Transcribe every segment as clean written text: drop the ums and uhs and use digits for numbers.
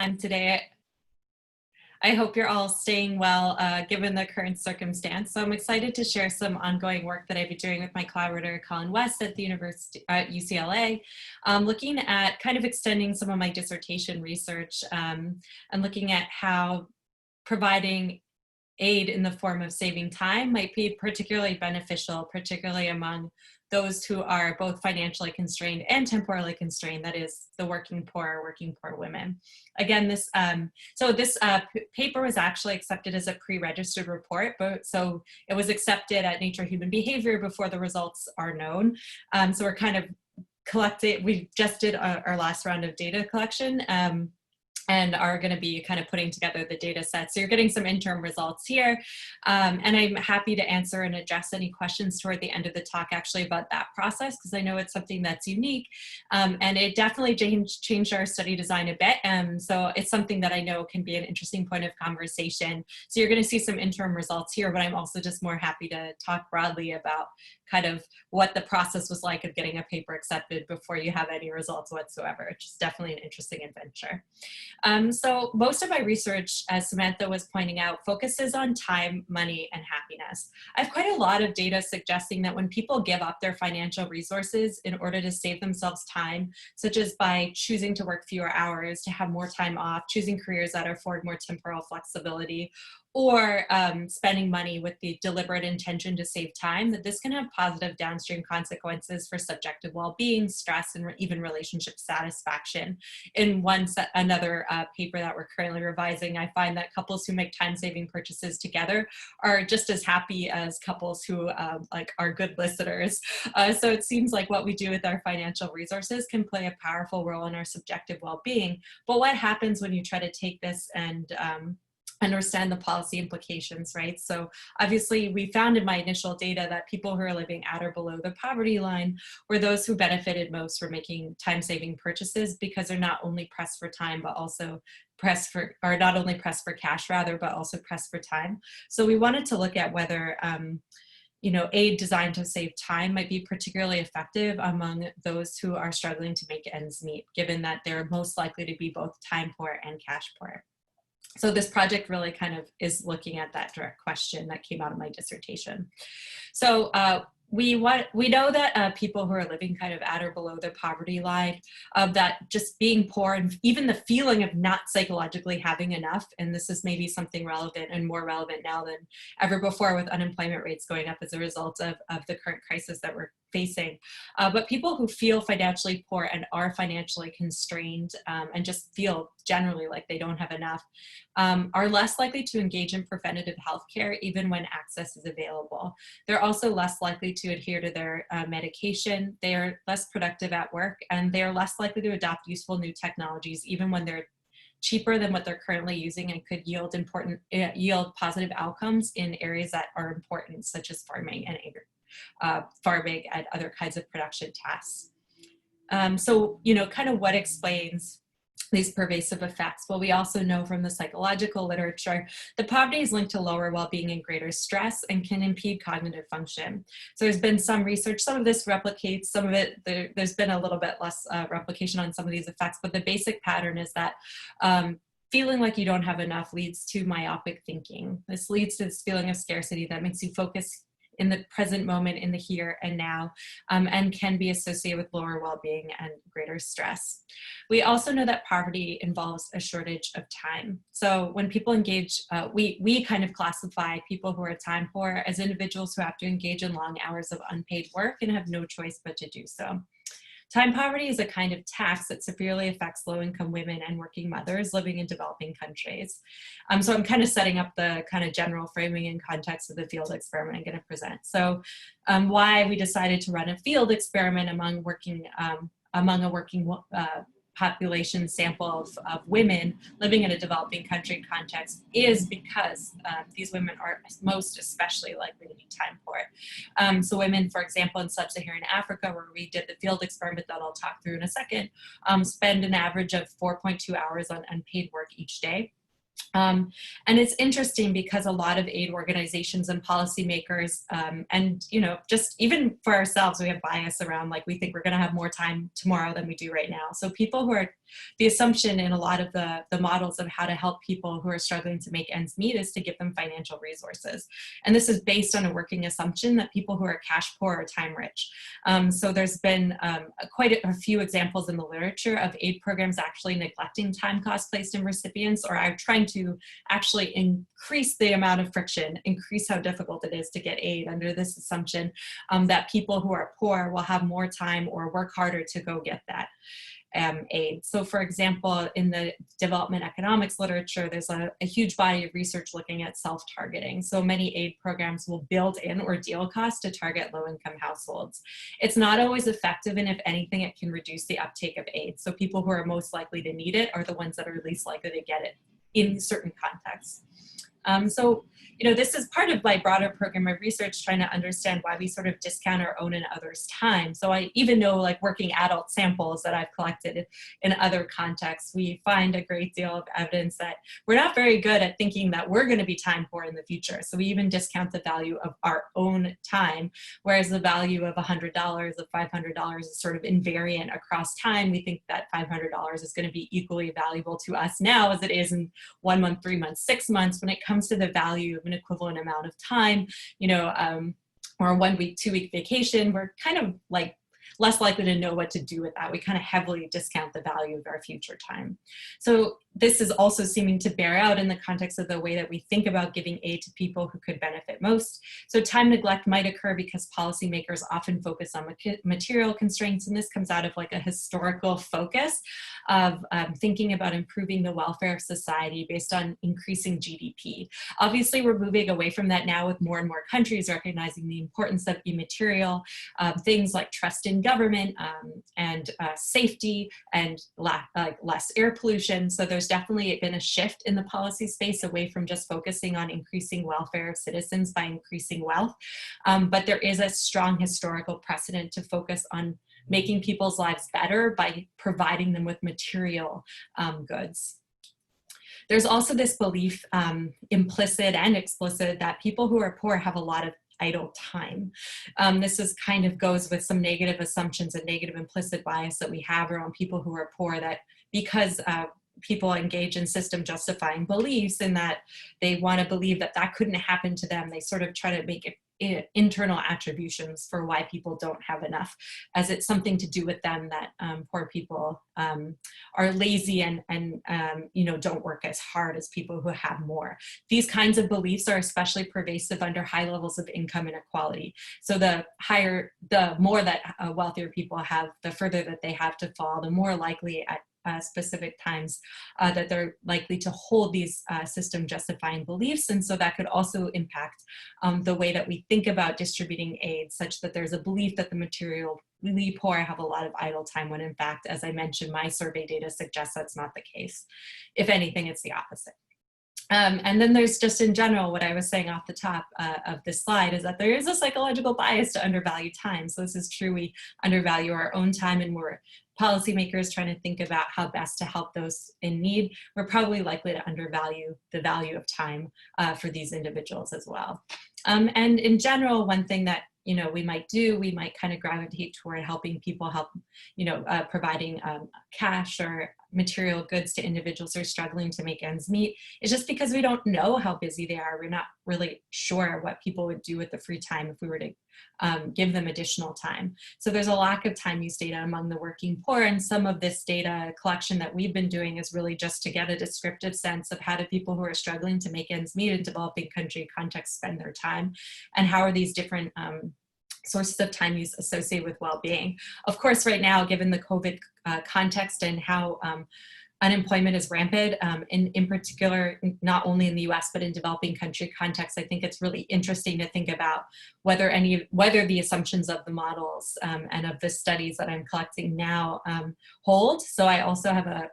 Today. I hope you're all staying well given the current circumstance. So I'm excited to share some ongoing work that I've been doing with my collaborator, Colin West at the University at UCLA, looking at kind of extending some of my dissertation research and looking at how providing aid in the form of saving time might be particularly beneficial, particularly among those who are both financially constrained and temporally constrained, that is the working poor women. Again, this paper was actually accepted as a pre-registered report, but so it was accepted at Nature Human Behavior before the results are known. So we're kind of collecting, we just did our last round of data collection. And are going to be kind of putting together the data set. So you're getting some interim results here. And I'm happy to answer and address any questions toward the end of the talk actually about that process, because I know it's something that's unique. And it definitely changed our study design a bit. So it's something that I know can be an interesting point of conversation. So you're going to see some interim results here, but I'm also just more happy to talk broadly about kind of what the process was like of getting a paper accepted before you have any results whatsoever, which is definitely an interesting adventure. So most of my research, as Samantha was pointing out, focuses on time, money, and happiness. I have quite a lot of data suggesting that when people give up their financial resources in order to save themselves time, such as by choosing to work fewer hours, to have more time off, choosing careers that afford more temporal flexibility, or spending money with the deliberate intention to save time, that this can have positive downstream consequences for subjective well-being, stress, and even relationship satisfaction. In another paper that we're currently revising, I find that couples who make time-saving purchases together are just as happy as couples who are good listeners. So it seems like what we do with our financial resources can play a powerful role in our subjective well-being. But what happens when you try to take this and understand the policy implications, right? So obviously we found in my initial data that people who are living at or below the poverty line were those who benefited most from making time-saving purchases, because they're not only pressed for time, but also not only pressed for cash rather, but also pressed for time. So we wanted to look at whether aid designed to save time might be particularly effective among those who are struggling to make ends meet, given that they're most likely to be both time poor and cash poor. So this project really kind of is looking at that direct question that came out of my dissertation. So we know that people who are living kind of at or below the poverty line, that just being poor and even the feeling of not psychologically having enough, and this is maybe something relevant and more relevant now than ever before with unemployment rates going up as a result of the current crisis that we're facing. But people who feel financially poor and are financially constrained and just feel generally like they don't have enough are less likely to engage in preventative health care even when access is available. They're also less likely to adhere to their medication. They are less productive at work, and they are less likely to adopt useful new technologies even when they're cheaper than what they're currently using and could yield positive outcomes in areas that are important, such as farming and other kinds of production tasks. So, kind of what explains these pervasive effects? Well, we also know from the psychological literature that poverty is linked to lower well-being and greater stress and can impede cognitive function. So there's been some research, some of this replicates, some of it, there's been a little bit less replication on some of these effects, but the basic pattern is that feeling like you don't have enough leads to myopic thinking. This leads to this feeling of scarcity that makes you focus in the present moment, in the here and now, and can be associated with lower well-being and greater stress. We also know that poverty involves a shortage of time. So when people engage, we kind of classify people who are time poor as individuals who have to engage in long hours of unpaid work and have no choice but to do so. Time poverty is a kind of tax that severely affects low-income women and working mothers living in developing countries. So I'm kind of setting up the kind of general framing and context of the field experiment I'm going to present. So why we decided to run a field experiment among a working population sample of women living in a developing country context is because these women are most especially likely to be time poor. So women, for example, in sub-Saharan Africa, where we did the field experiment that I'll talk through in a second, spend an average of 4.2 hours on unpaid work each day. And it's interesting because a lot of aid organizations and policymakers, and just even for ourselves, we have bias around, like, we think we're going to have more time tomorrow than we do right now. So people who are The assumption in a lot of the models of how to help people who are struggling to make ends meet is to give them financial resources. And this is based on a working assumption that people who are cash poor are time rich. So there's been quite a few examples in the literature of aid programs actually neglecting time costs placed in recipients, or are trying to actually increase the amount of friction, increase how difficult it is to get aid under this assumption that people who are poor will have more time or work harder to go get that aid. So for example, in the development economics literature, there's a huge body of research looking at self-targeting. So many aid programs will build in ordeal costs to target low-income households. It's not always effective, and if anything, it can reduce the uptake of aid. So people who are most likely to need it are the ones that are least likely to get it in certain contexts. So, this is part of my broader program of research, trying to understand why we sort of discount our own and others' time. So I even know, like, working adult samples that I've collected in other contexts, we find a great deal of evidence that we're not very good at thinking that we're going to be time poor in the future. So we even discount the value of our own time, whereas the value of $100, of $500 is sort of invariant across time. We think that $500 is going to be equally valuable to us now as it is in 1 month, 3 months, 6 months. When it comes to the value of an equivalent amount of time, or a 1 week, 2 week vacation, we're kind of like less likely to know what to do with that. We kind of heavily discount the value of our future time. So this is also seeming to bear out in the context of the way that we think about giving aid to people who could benefit most. So time neglect might occur because policymakers often focus on material constraints, and this comes out of like a historical focus of thinking about improving the welfare of society based on increasing GDP. Obviously, we're moving away from that now with more and more countries recognizing the importance of immaterial things like trust in government and safety and less air pollution. So there's definitely been a shift in the policy space away from just focusing on increasing welfare of citizens by increasing wealth. But there is a strong historical precedent to focus on making people's lives better by providing them with material goods. There's also this belief, implicit and explicit, that people who are poor have a lot of idle time. This is kind of goes with some negative assumptions and negative implicit bias that we have around people who are poor, that because people engage in system justifying beliefs and that they want to believe that that couldn't happen to them, they sort of try to make it internal attributions for why people don't have enough, as it's something to do with them, that poor people are lazy and don't work as hard as people who have more. These kinds of beliefs are especially pervasive under high levels of income inequality. So the more that wealthier people have, the further that they have to fall, the more likely at specific times that they're likely to hold these system justifying beliefs. And so that could also impact the way that we think about distributing aid, such that there's a belief that the materially poor have a lot of idle time, when in fact, as I mentioned, my survey data suggests that's not the case. If anything, it's the opposite. And then there's just in general, what I was saying off the top of this slide is that there is a psychological bias to undervalue time. So this is true, we undervalue our own time, and we're policymakers trying to think about how best to help those in need. We're probably likely to undervalue the value of time for these individuals as well. And in general, one thing that we might kind of gravitate toward helping people, providing cash or material goods to individuals who are struggling to make ends meet, is just because we don't know how busy they are. We're not really sure what people would do with the free time if we were to give them additional time. So there's a lack of time use data among the working poor, and some of this data collection that we've been doing is really just to get a descriptive sense of how do people who are struggling to make ends meet in developing country contexts spend their time, and how are these different sources of time use associated with well-being. Of course, right now, given the COVID context and how unemployment is rampant, in particular, not only in the US, but in developing country contexts, I think it's really interesting to think about whether the assumptions of the models and of the studies that I'm collecting now hold. So I also have a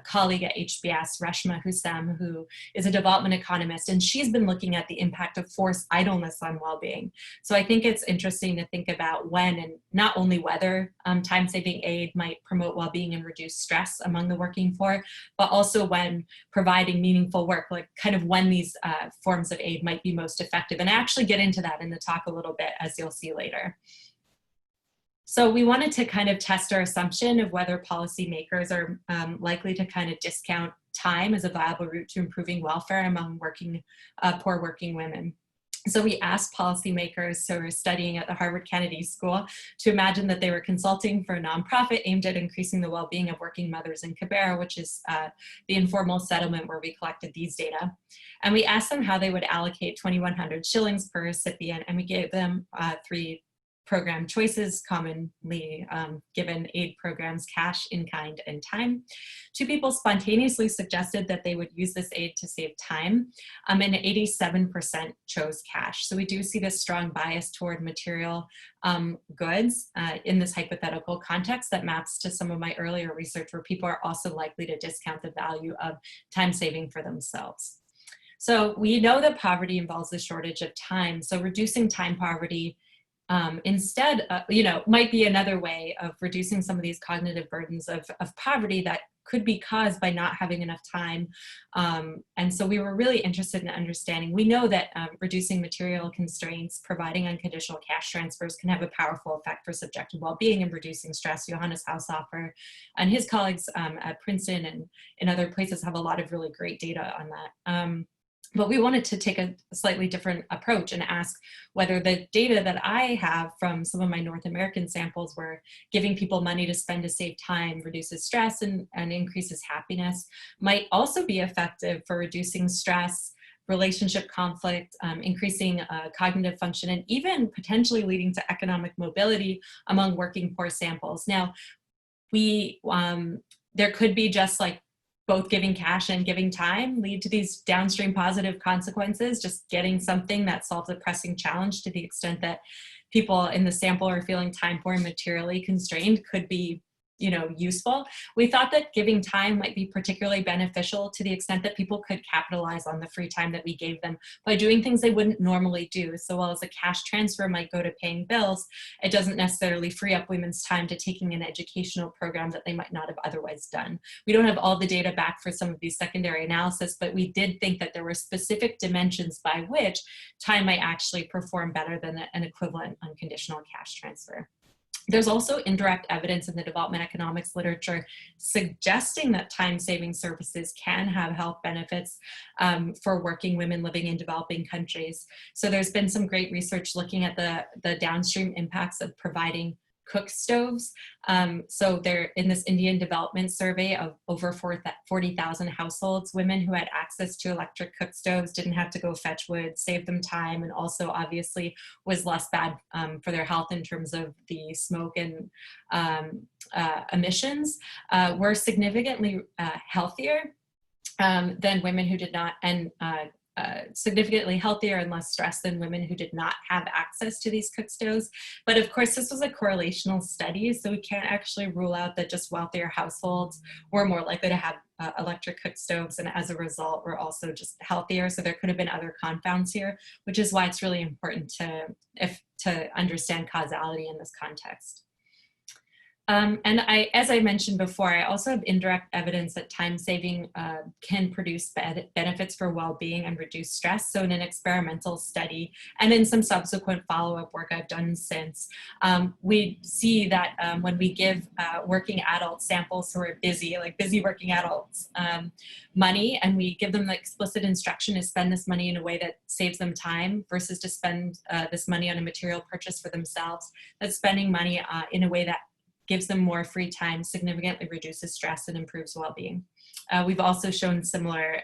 colleague at HBS, Reshma Hussam, who is a development economist, and she's been looking at the impact of forced idleness on well-being. So I think it's interesting to think about when, and not only whether, time-saving aid might promote well-being and reduce stress among the working poor, but also when providing meaningful work, like kind of when these forms of aid might be most effective. And I actually get into that in the talk a little bit, as you'll see later. So we wanted to kind of test our assumption of whether policymakers are likely to kind of discount time as a viable route to improving welfare among poor working women. So we asked policymakers who were studying at the Harvard Kennedy School to imagine that they were consulting for a nonprofit aimed at increasing the well-being of working mothers in Kibera, which is the informal settlement where we collected these data. And we asked them how they would allocate 2,100 shillings per recipient, and we gave them 3 program choices, commonly given aid programs: cash, in-kind, and time. 2 people spontaneously suggested that they would use this aid to save time, and 87% chose cash. So we do see this strong bias toward material goods in this hypothetical context that maps to some of my earlier research, where people are also likely to discount the value of time saving for themselves. So we know that poverty involves a shortage of time, so reducing time poverty instead, might be another way of reducing some of these cognitive burdens of poverty that could be caused by not having enough time. And so we were really interested in understanding. We know that reducing material constraints, providing unconditional cash transfers can have a powerful effect for subjective well-being and reducing stress. Johannes Haushofer and his colleagues at Princeton and in other places have a lot of really great data on that. But we wanted to take a slightly different approach and ask whether the data that I have from some of my North American samples, where giving people money to spend to save time reduces stress and increases happiness, might also be effective for reducing stress, relationship conflict, increasing cognitive function, and even potentially leading to economic mobility among working poor samples. Now, there could be just like both giving cash and giving time lead to these downstream positive consequences. Just getting something that solves a pressing challenge to the extent that people in the sample are feeling time poor and materially constrained could be useful. We thought that giving time might be particularly beneficial to the extent that people could capitalize on the free time that we gave them by doing things they wouldn't normally do. So while as a cash transfer might go to paying bills, it doesn't necessarily free up women's time to taking an educational program that they might not have otherwise done. We don't have all the data back for some of these secondary analysis, but we did think that there were specific dimensions by which time might actually perform better than an equivalent unconditional cash transfer. There's also indirect evidence in the development economics literature suggesting that time-saving services can have health benefits for working women living in developing countries. So there's been some great research looking at the downstream impacts of providing cook stoves. So they're in this Indian development survey of over 40,000 households. Women who had access to electric cook stoves didn't have to go fetch wood, saved them time, and also obviously was less bad for their health in terms of the smoke and emissions, were significantly healthier than women who did not, and significantly healthier and less stressed than women who did not have access to these cook stoves. But of course, this was a correlational study, so we can't actually rule out that just wealthier households were more likely to have electric cook stoves, and as a result, were also just healthier. So there could have been other confounds here, which is why it's really important to understand causality in this context. And as I mentioned before, I also have indirect evidence that time saving can produce benefits for well-being and reduce stress. So in an experimental study and in some subsequent follow-up work I've done since, we see that when we give working adult samples who are busy working adults, money, and we give them the explicit instruction to spend this money in a way that saves them time versus to spend this money on a material purchase for themselves, that spending money in a way that gives them more free time, significantly reduces stress and improves well-being. We've also shown similar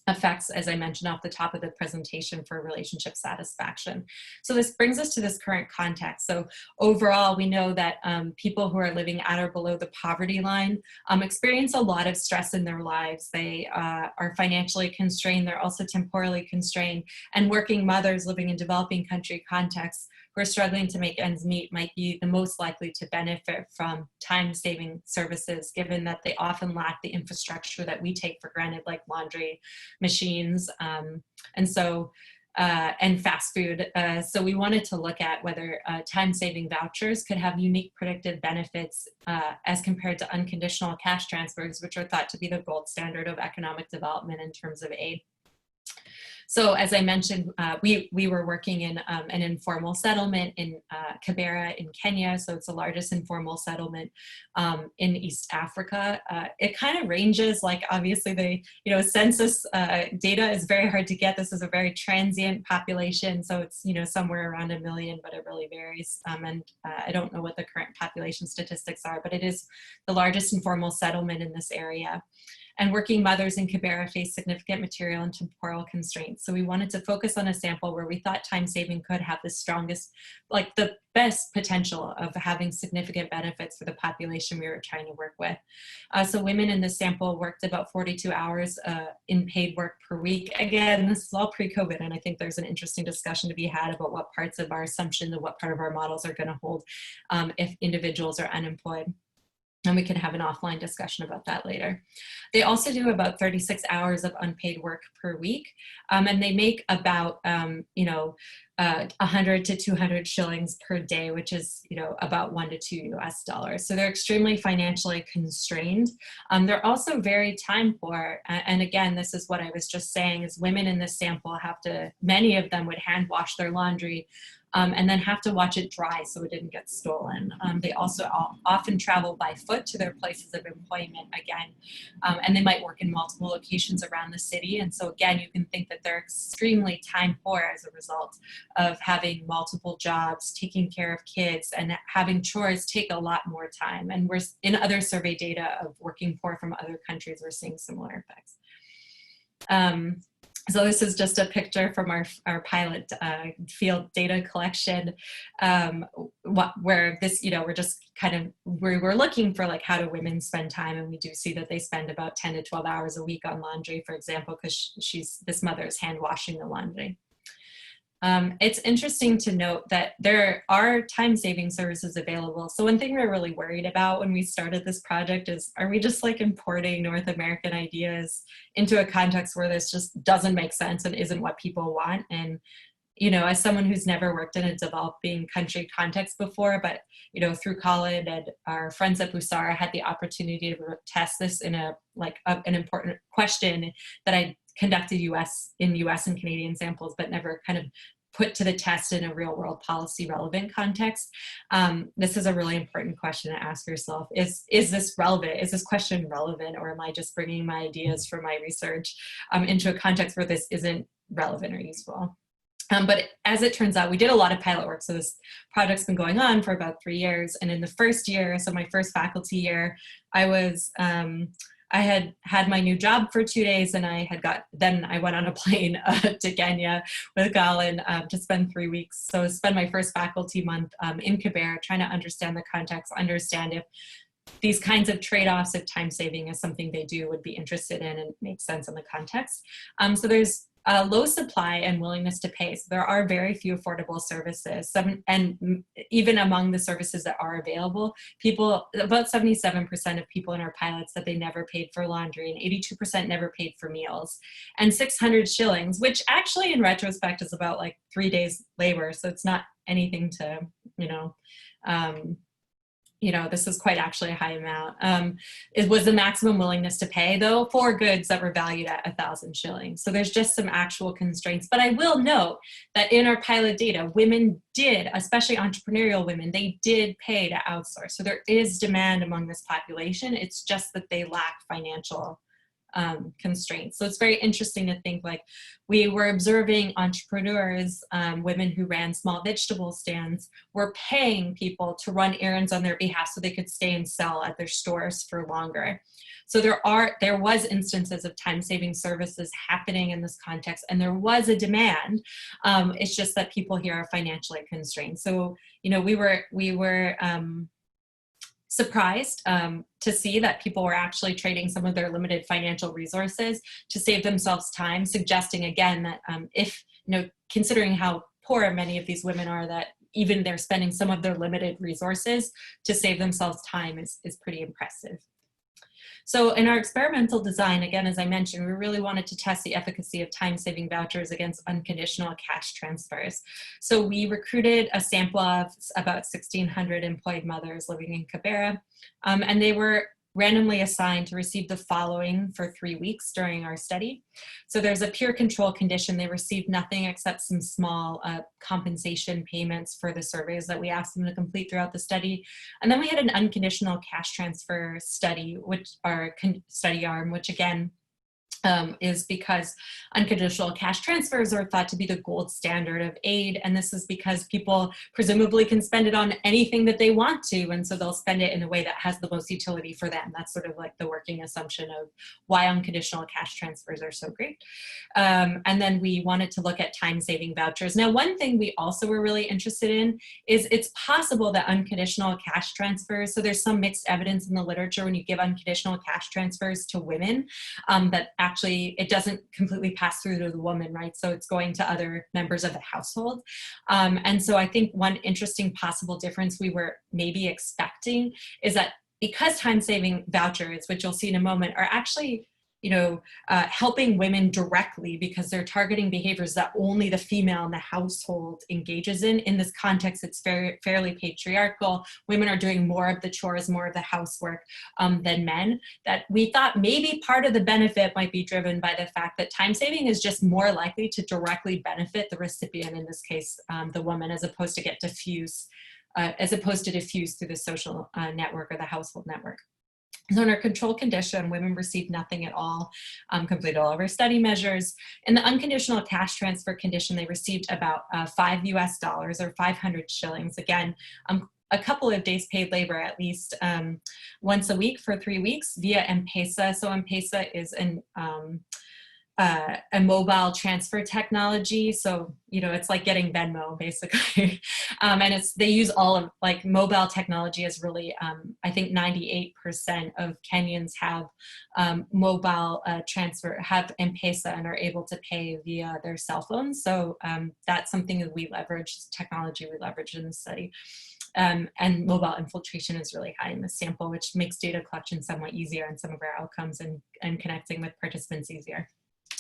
effects, as I mentioned off the top of the presentation, for relationship satisfaction. So this brings us to this current context. So overall, we know that people who are living at or below the poverty line experience a lot of stress in their lives. They are financially constrained, they're also temporally constrained, and working mothers living in developing country contexts who are struggling to make ends meet might be the most likely to benefit from time-saving services, given that they often lack the infrastructure that we take for granted, like laundry machines and fast food. So we wanted to look at whether time-saving vouchers could have unique predictive benefits as compared to unconditional cash transfers, which are thought to be the gold standard of economic development in terms of aid. So as I mentioned, we were working in an informal settlement in Kibera in Kenya. So it's the largest informal settlement in East Africa. It kind of ranges, like obviously the census data is very hard to get. This is a very transient population. So it's somewhere around 1 million, but it really varies. And I don't know what the current population statistics are, but it is the largest informal settlement in this area. And working mothers in Kibera face significant material and temporal constraints. So we wanted to focus on a sample where we thought time saving could have the strongest, like the best potential of having significant benefits for the population we were trying to work with. So women in this sample worked about 42 hours in paid work per week. Again, this is all pre-COVID, and I think there's an interesting discussion to be had about what parts of our assumptions and what part of our models are going to hold if individuals are unemployed. And we can have an offline discussion about that later. They also do about 36 hours of unpaid work per week. And they make about, 100 to 200 shillings per day, which is, about $1 to $2 US. So they're extremely financially constrained. They're also very time poor. And again, this is what I was just saying, is women in this sample many of them would hand wash their laundry and then have to watch it dry so it didn't get stolen. They also often travel by foot to their places of employment again, and they might work in multiple locations around the city. And so again, you can think that they're extremely time poor as a result of having multiple jobs, taking care of kids, and having chores take a lot more time. And we're in other survey data of working poor from other countries, we're seeing similar effects. So this is just a picture from our pilot field data collection, where this, we're looking for like, how do women spend time? And we do see that they spend about 10 to 12 hours a week on laundry, for example, because this mother is hand washing the laundry. It's interesting to note that there are time-saving services available. So one thing we're really worried about when we started this project is, are we just like importing North American ideas into a context where this just doesn't make sense and isn't what people want? And, as someone who's never worked in a developing country context before, but, through college and our friends at Busara had the opportunity to test this in an important question that I conducted in US and Canadian samples, but never kind of put to the test in a real world policy relevant context. This is a really important question to ask yourself. Is this relevant? Is this question relevant? Or am I just bringing my ideas from my research into a context where this isn't relevant or useful? But as it turns out, we did a lot of pilot work. So this project's been going on for about 3 years. And in the first year, so my first faculty year, I had my new job for 2 days, and then I went on a plane to Kenya with Colin to spend 3 weeks. So I spent my first faculty month in Kibera trying to understand the context, understand if these kinds of trade-offs, if time saving is something they would be interested in and make sense in the context. So there's low supply and willingness to pay. So there are very few affordable services. And even among the services that are available, about 77% of people in our pilots said they never paid for laundry, and 82% never paid for meals. And 600 shillings, which actually in retrospect is about like 3 days labor. So it's not anything to, this is quite actually a high amount. It was the maximum willingness to pay, though, for goods that were valued at 1,000 shillings. So there's just some actual constraints. But I will note that in our pilot data, women did, especially entrepreneurial women, they did pay to outsource. So there is demand among this population. It's just that they lack financial constraints. So it's very interesting to think, like, we were observing entrepreneurs, women who ran small vegetable stands, were paying people to run errands on their behalf so they could stay and sell at their stores for longer. So there was instances of time-saving services happening in this context, and there was a demand. It's just that people here are financially constrained. So, we were surprised to see that people were actually trading some of their limited financial resources to save themselves time, suggesting again that if, considering how poor many of these women are, that even they're spending some of their limited resources to save themselves time is pretty impressive. So in our experimental design, again, as I mentioned, we really wanted to test the efficacy of time-saving vouchers against unconditional cash transfers. So we recruited a sample of about 1,600 employed mothers living in Kibera, and they were randomly assigned to receive the following for 3 weeks during our study. So there's a peer control condition. They received nothing except some small compensation payments for the surveys that we asked them to complete throughout the study. And then we had an unconditional cash transfer study, which our study arm, which again, is because unconditional cash transfers are thought to be the gold standard of aid. And this is because people presumably can spend it on anything that they want to. And so they'll spend it in a way that has the most utility for them. That's sort of like the working assumption of why unconditional cash transfers are so great. And then we wanted to look at time-saving vouchers. Now, one thing we also were really interested in is it's possible that unconditional cash transfers, so there's some mixed evidence in the literature when you give unconditional cash transfers to women, that actually it doesn't completely pass through to the woman, right? So it's going to other members of the household. And so I think one interesting possible difference we were maybe expecting is that because time-saving vouchers, which you'll see in a moment, are actually helping women directly because they're targeting behaviors that only the female in the household engages in. In this context, it's fairly patriarchal. Women are doing more of the chores, more of the housework than men. That we thought maybe part of the benefit might be driven by the fact that time saving is just more likely to directly benefit the recipient, in this case, the woman, as opposed to diffuse through the social network or the household network. So in our control condition, women received nothing at all, completed all of our study measures. In the unconditional cash transfer condition, they received about $5 or 500 shillings. Again, a couple of days paid labor at least once a week for 3 weeks via M-Pesa. So M-Pesa is a mobile transfer technology. So, it's like getting Venmo basically. And they use all of mobile technology is really, I think 98% of Kenyans have mobile transfer, have M-Pesa and are able to pay via their cell phones. So that's something that we leverage, technology we leverage in the study. And mobile infiltration is really high in this sample, which makes data collection somewhat easier and some of our outcomes and connecting with participants easier.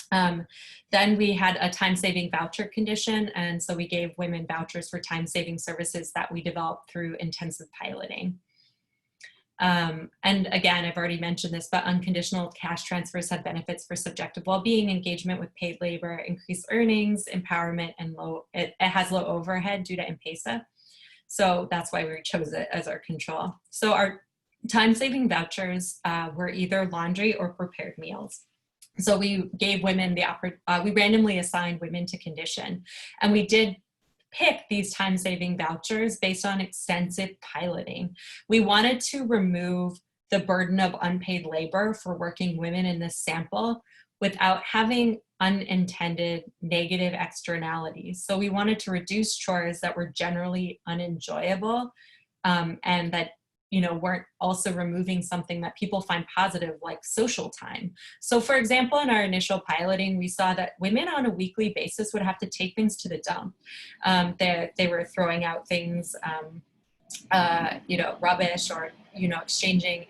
Then we had a time-saving voucher condition, and so we gave women vouchers for time-saving services that we developed through intensive piloting. And again, I've already mentioned this, but unconditional cash transfers have benefits for subjective well-being, engagement with paid labor, increased earnings, empowerment, and it has low overhead due to M-Pesa. So that's why we chose it as our control. So our time-saving vouchers were either laundry or prepared meals. So we gave women we randomly assigned women to condition, and we did pick these time-saving vouchers based on extensive piloting. We wanted to remove the burden of unpaid labor for working women in this sample without having unintended negative externalities. So we wanted to reduce chores that were generally unenjoyable and that weren't also removing something that people find positive, like social time. So for example, in our initial piloting, we saw that women on a weekly basis would have to take things to the dump. They were throwing out things, rubbish or, exchanging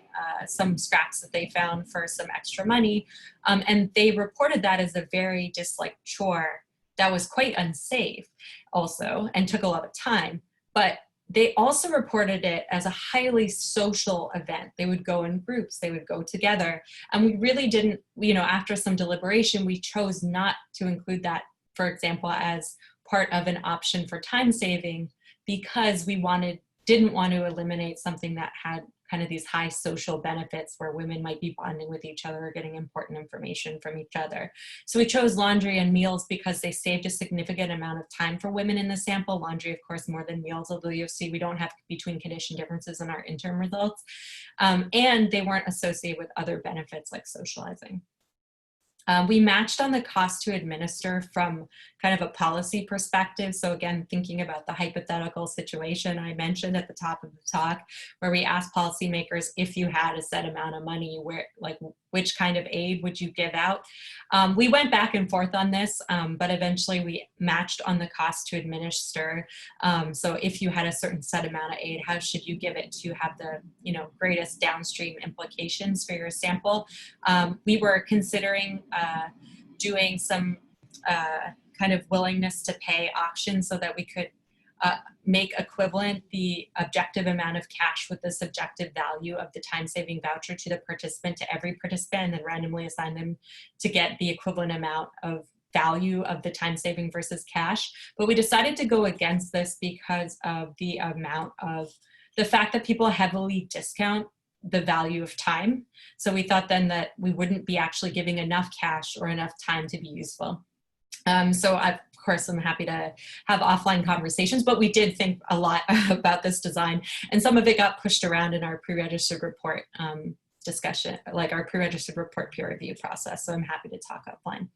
some scraps that they found for some extra money. And they reported that as a very disliked chore that was quite unsafe also and took a lot of time. But they also reported it as a highly social event. They would go in groups, they would go together. And we really didn't, after some deliberation, we chose not to include that, for example, as part of an option for time saving because we didn't want to eliminate something that had kind of these high social benefits where women might be bonding with each other or getting important information from each other. So we chose laundry and meals because they saved a significant amount of time for women in the sample. Laundry, of course, more than meals, although you'll see we don't have between condition differences in our interim results. And they weren't associated with other benefits like socializing. We matched on the cost to administer from kind of a policy perspective. So again, thinking about the hypothetical situation I mentioned at the top of the talk, where we asked policymakers if you had a set amount of money, which kind of aid would you give out? We went back and forth on this, but eventually we matched on the cost to administer. So if you had a certain set amount of aid, how should you give it to have the greatest downstream implications for your sample? We were considering doing some kind of willingness to pay auction so that we could make equivalent the objective amount of cash with the subjective value of the time-saving voucher to the participant, to every participant, and then randomly assign them to get the equivalent amount of value of the time saving versus cash. But we decided to go against this because of the fact that people heavily discount the value of time. So we thought then that we wouldn't be actually giving enough cash or enough time to be useful. So of course, I'm happy to have offline conversations, but we did think a lot about this design, and some of it got pushed around in our pre-registered report discussion, like our pre-registered report peer review process. So I'm happy to talk offline.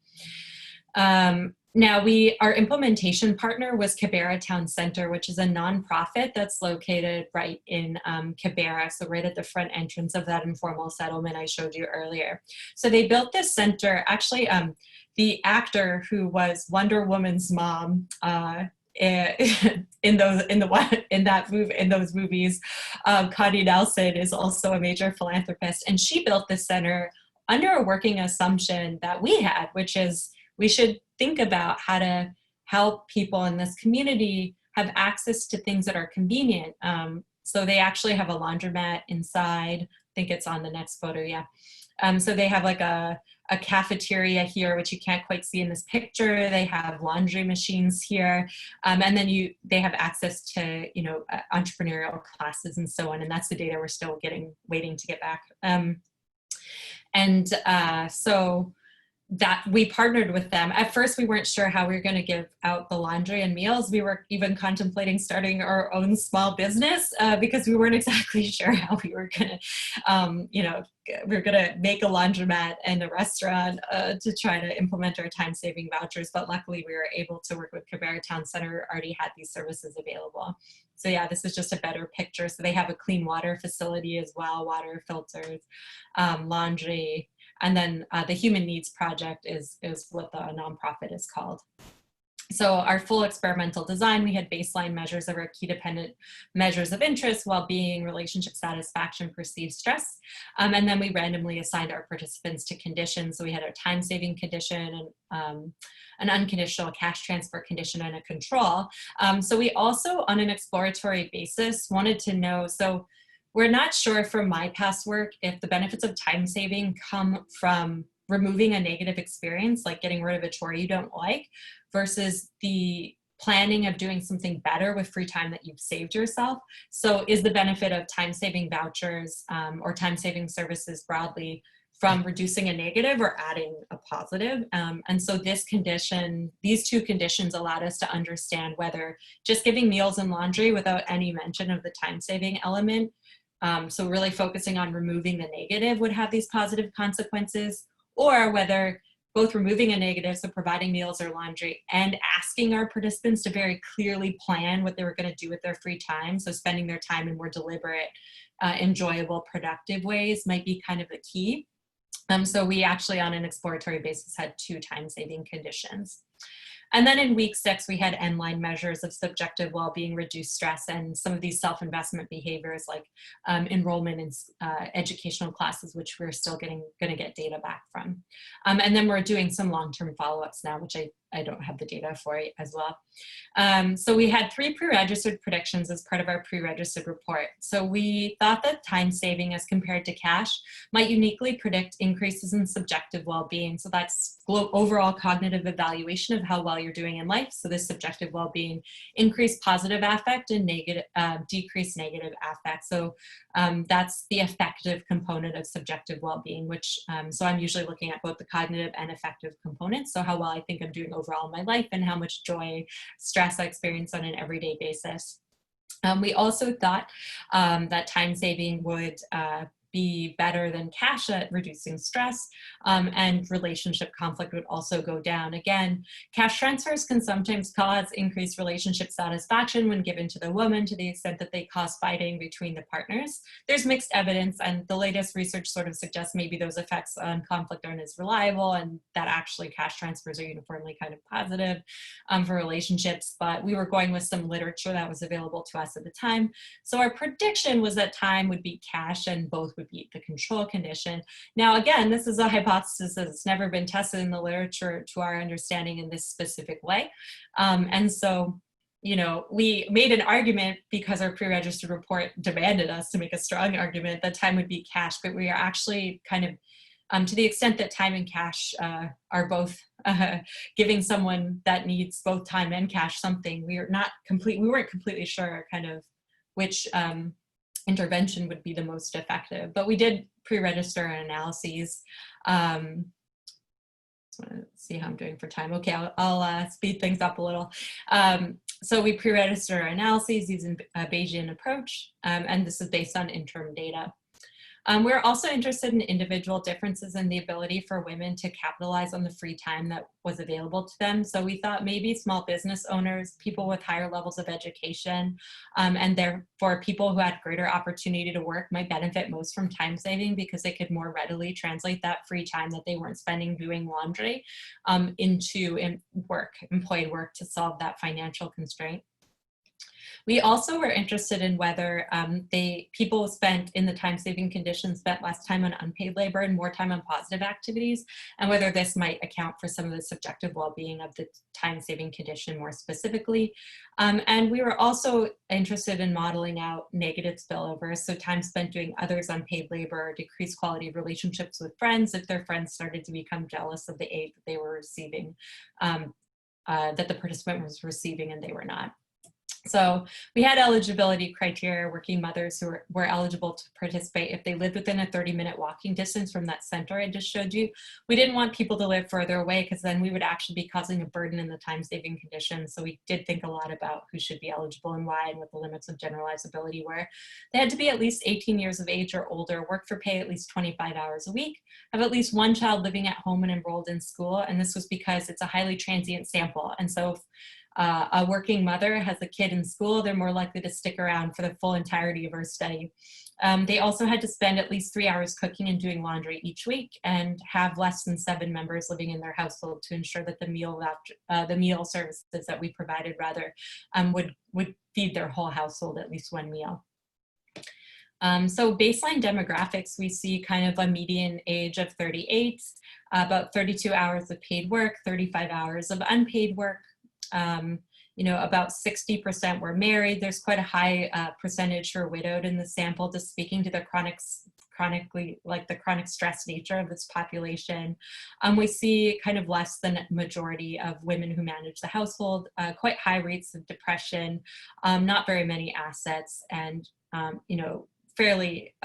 Now our implementation partner was Kibera Town Center, which is a nonprofit that's located right in Kibera, so right at the front entrance of that informal settlement I showed you earlier. So they built this center, actually the actor who was Wonder Woman's mom in those movies, Connie Nelson is also a major philanthropist, and she built this center under a working assumption that we had, which is we should think about how to help people in this community have access to things that are convenient. So they actually have a laundromat inside. I think it's on the next photo, yeah. So they have like a cafeteria here, which you can't quite see in this picture. They have laundry machines here. And then they have access to, entrepreneurial classes and so on. And that's the data we're still waiting to get back. So that we partnered with them. At first, we weren't sure how we were going to give out the laundry and meals. We were even contemplating starting our own small business because we weren't exactly sure how we were going to, we were going to make a laundromat and a restaurant to try to implement our time-saving vouchers. But luckily, we were able to work with Kibera Town Center, already had these services available. So yeah, this is just a better picture. So they have a clean water facility as well, water filters, laundry. And then the Human Needs Project is what the nonprofit is called. So our full experimental design, we had baseline measures of our key dependent measures of interest, well-being, relationship satisfaction, perceived stress. And then we randomly assigned our participants to conditions. So we had a time-saving condition and an unconditional cash transfer condition and a control. So we also, on an exploratory basis, wanted to know, so we're not sure from my past work if the benefits of time saving come from removing a negative experience, like getting rid of a chore you don't like, versus the planning of doing something better with free time that you've saved yourself. So is the benefit of time saving vouchers or time saving services broadly from reducing a negative or adding a positive? And so these two conditions allowed us to understand whether just giving meals and laundry without any mention of the time saving element, so really focusing on removing the negative, would have these positive consequences, or whether both removing a negative, so providing meals or laundry, and asking our participants to very clearly plan what they were going to do with their free time, so spending their time in more deliberate, enjoyable, productive ways, might be kind of the key. So we actually, on an exploratory basis, had 2 time-saving conditions. And then in week 6, we had end-line measures of subjective well-being, reduced stress, and some of these self-investment behaviors like enrollment in educational classes, which we're still going to get data back from. And then we're doing some long-term follow-ups now, which I don't have the data for as well. So we had 3 pre-registered predictions as part of our pre-registered report. So we thought that time saving as compared to cash might uniquely predict increases in subjective well-being. So that's overall cognitive evaluation of how well you're doing in life. So this subjective well-being, increased positive affect and decreased negative affect. So that's the affective component of subjective well-being, which, so I'm usually looking at both the cognitive and affective components. So how well I think I'm doing overall in my life and how much joy, stress I experience on an everyday basis. We also thought that time saving would be better than cash at reducing stress, and relationship conflict would also go down. Again, cash transfers can sometimes cause increased relationship satisfaction when given to the woman, to the extent that they cause fighting between the partners. There's mixed evidence, and the latest research sort of suggests maybe those effects on conflict aren't as reliable, and that actually cash transfers are uniformly kind of positive for relationships. But we were going with some literature that was available to us at the time. So our prediction was that time would beat cash and both would beat the control condition. Now, again, this is a hypothesis that's never been tested in the literature to our understanding in this specific way. And so we made an argument because our pre-registered report demanded us to make a strong argument that time would be cash, but we are actually kind of, to the extent that time and cash are both giving someone that needs both time and cash something, we weren't completely sure kind of which intervention would be the most effective, but we did pre-register analyses. Just want to see how I'm doing for time. Okay, I'll speed things up a little. So we pre-register analyses using a Bayesian approach, and this is based on interim data. We're also interested in individual differences in the ability for women to capitalize on the free time that was available to them. So we thought maybe small business owners, people with higher levels of education, and therefore people who had greater opportunity to work might benefit most from time saving because they could more readily translate that free time that they weren't spending doing laundry into employed work to solve that financial constraint. We also were interested in whether people spent in the time-saving conditions spent less time on unpaid labor and more time on positive activities, and whether this might account for some of the subjective well-being of the time-saving condition more specifically. And we were also interested in modeling out negative spillovers, so time spent doing others unpaid labor, decreased quality of relationships with friends if their friends started to become jealous of the aid that they were receiving, that the participant was receiving and they were not. So we had eligibility criteria, working mothers who were eligible to participate if they lived within a 30-minute walking distance from that center I just showed you. We didn't want people to live further away because then we would actually be causing a burden in the time-saving conditions. So we did think a lot about who should be eligible and why and what the limits of generalizability were. They had to be at least 18 years of age or older, work for pay at least 25 hours a week, have at least one child living at home and enrolled in school. And this was because it's a highly transient sample. And so if a working mother has a kid in school, they're more likely to stick around for the full entirety of our study. They also had to spend at least 3 hours cooking and doing laundry each week and have less than 7 members living in their household to ensure that the meal services that we provided would feed their whole household at least one meal. So baseline demographics, we see kind of a median age of 38, about 32 hours of paid work, 35 hours of unpaid work. About 60% were married. There's quite a high percentage who are widowed in the sample, just speaking to the chronic stress nature of this population. We see kind of less than a majority of women who manage the household, quite high rates of depression, not very many assets, and fairly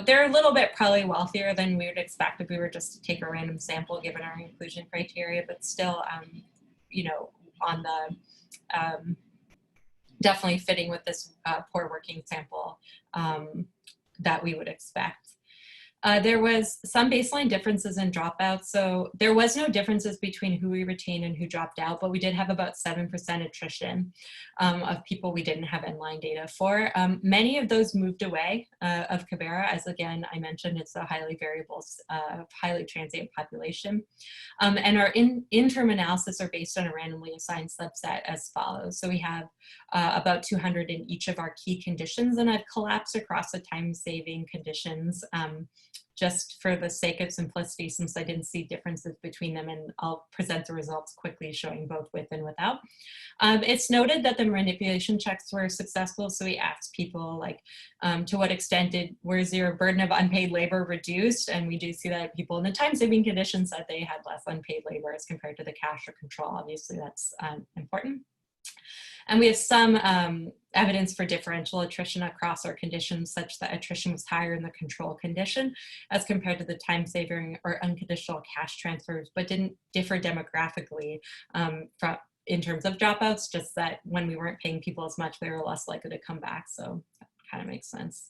they're a little bit probably wealthier than we would expect if we were just to take a random sample given our inclusion criteria, but still, on the definitely fitting with this poor working sample that we would expect. There was some baseline differences in dropouts. So there was no differences between who we retained and who dropped out, but we did have about 7% attrition of people we didn't have inline data for. Many of those moved away of Cabrera, as again, I mentioned, it's a highly variable, highly transient population. And our interim analysis are based on a randomly assigned subset as follows. So we have about 200 in each of our key conditions, and I've collapsed across the time-saving conditions just for the sake of simplicity, since I didn't see differences between them, and I'll present the results quickly showing both with and without. It's noted that the manipulation checks were successful, so we asked people like, to what extent was your burden of unpaid labor reduced? And we do see that people in the time-saving conditions said they had less unpaid labor as compared to the cash or control. Obviously, that's important. And we have some evidence for differential attrition across our conditions, such that attrition was higher in the control condition as compared to the time-saving or unconditional cash transfers, but didn't differ demographically in terms of dropouts, just that when we weren't paying people as much, they were less likely to come back. So that kind of makes sense.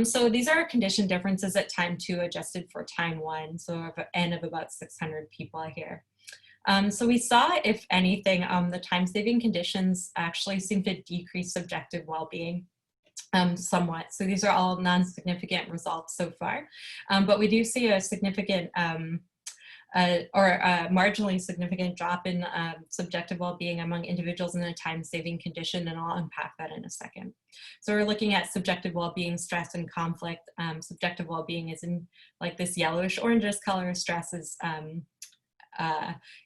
So these are condition differences at time 2 adjusted for time 1. So an N of about 600 people here. So we saw, if anything, the time-saving conditions actually seem to decrease subjective well-being somewhat. So these are all non-significant results so far, but we do see a significant or a marginally significant drop in subjective well-being among individuals in a time-saving condition, and I'll unpack that in a second. So we're looking at subjective well-being, stress, and conflict. Subjective well-being is in like this yellowish orangish color. Stress is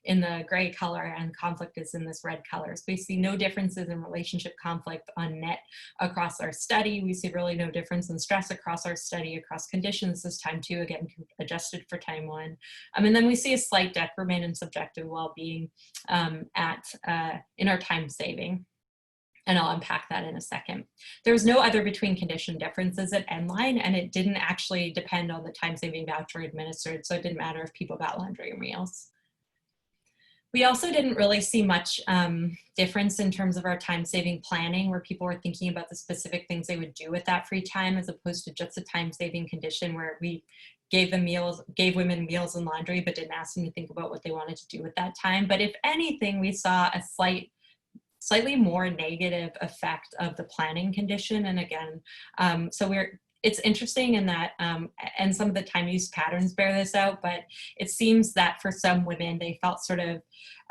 in the gray color, and conflict is in this red color. So we see no differences in relationship conflict on net across our study. We see really no difference in stress across our study, across conditions. This is time 2, again, adjusted for time 1. And then we see a slight decrement in subjective well-being in our time saving. And I'll unpack that in a second. There was no other between condition differences at endline, and it didn't actually depend on the time-saving voucher administered, so it didn't matter if people got laundry or meals. We also didn't really see much difference in terms of our time-saving planning, where people were thinking about the specific things they would do with that free time, as opposed to just a time-saving condition where we gave women meals and laundry, but didn't ask them to think about what they wanted to do with that time. But if anything, we saw a slightly more negative effect of the planning condition. And again, it's interesting in that, and some of the time use patterns bear this out, but it seems that for some women, they felt sort of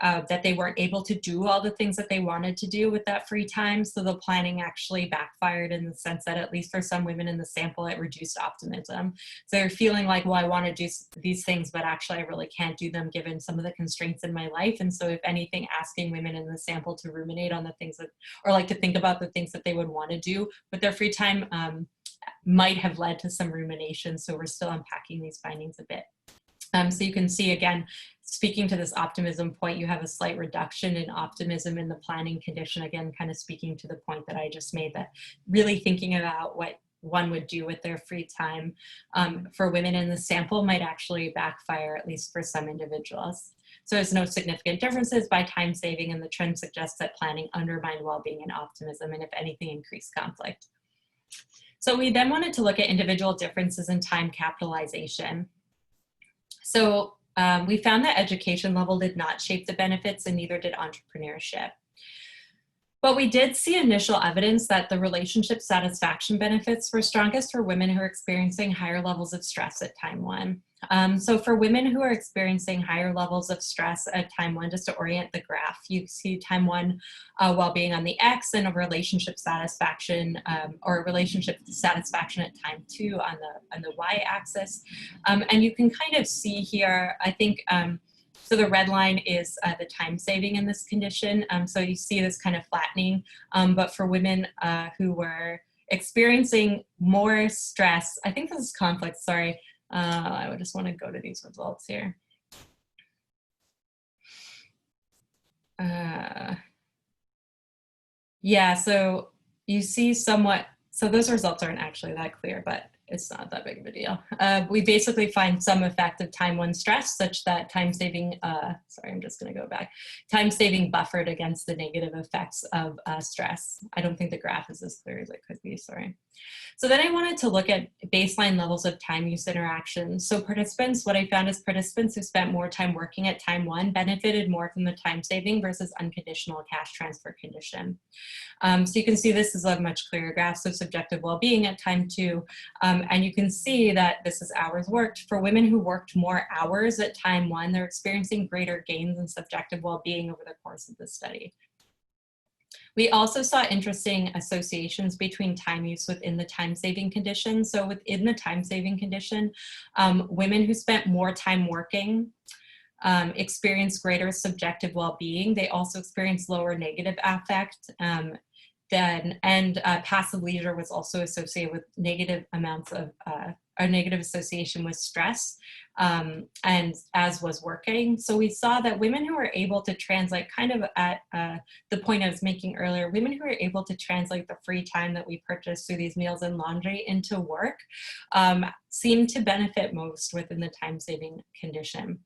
that they weren't able to do all the things that they wanted to do with that free time. So the planning actually backfired, in the sense that, at least for some women in the sample, it reduced optimism. So they're feeling like, well, I want to do these things, but actually I really can't do them given some of the constraints in my life. And so if anything, asking women in the sample to ruminate on the things that, or like to think about the things that they would want to do with their free time might have led to some rumination. So we're still unpacking these findings a bit. So you can see, again, speaking to this optimism point, you have a slight reduction in optimism in the planning condition, again, kind of speaking to the point that I just made, that really thinking about what one would do with their free time for women in the sample might actually backfire, at least for some individuals. So there's no significant differences by time saving, and the trend suggests that planning undermined well-being and optimism, and if anything, increased conflict. So we then wanted to look at individual differences in time capitalization. So we found that education level did not shape the benefits, and neither did entrepreneurship. But we did see initial evidence that the relationship satisfaction benefits were strongest for women who are experiencing higher levels of stress at time 1. So for women who are experiencing higher levels of stress at time 1, just to orient the graph, you see time 1 well-being on the X, and a relationship satisfaction or relationship satisfaction at time 2 on the Y-axis. And you can kind of see here, I think, so the red line is the time saving in this condition. So you see this kind of flattening, but for women who were experiencing more stress, I think this is conflict, sorry. I would just want to go to these results here. Yeah, so you see somewhat, so those results aren't actually that clear, but it's not that big of a deal. We basically find some effect of time 1 stress, such that time saving, sorry, I'm just gonna go back. Time saving buffered against the negative effects of stress. I don't think the graph is as clear as it could be, sorry. So then I wanted to look at baseline levels of time use interaction. So participants, what I found is participants who spent more time working at time 1 benefited more from the time saving versus unconditional cash transfer condition. So you can see this is a much clearer graph, so subjective well-being at time 2. And you can see that this is hours worked. For women who worked more hours at time 1, they're experiencing greater gains in subjective well-being over the course of the study. We also saw interesting associations between time use within the time-saving condition. So within the time-saving condition, women who spent more time working experienced greater subjective well-being. They also experienced lower negative affect. Passive leisure was also associated with negative amounts of a negative association with stress, and as was working. So we saw that women who were able to translate, kind of at the point I was making earlier, women who were able to translate the free time that we purchased through these meals and laundry into work seemed to benefit most within the time-saving condition.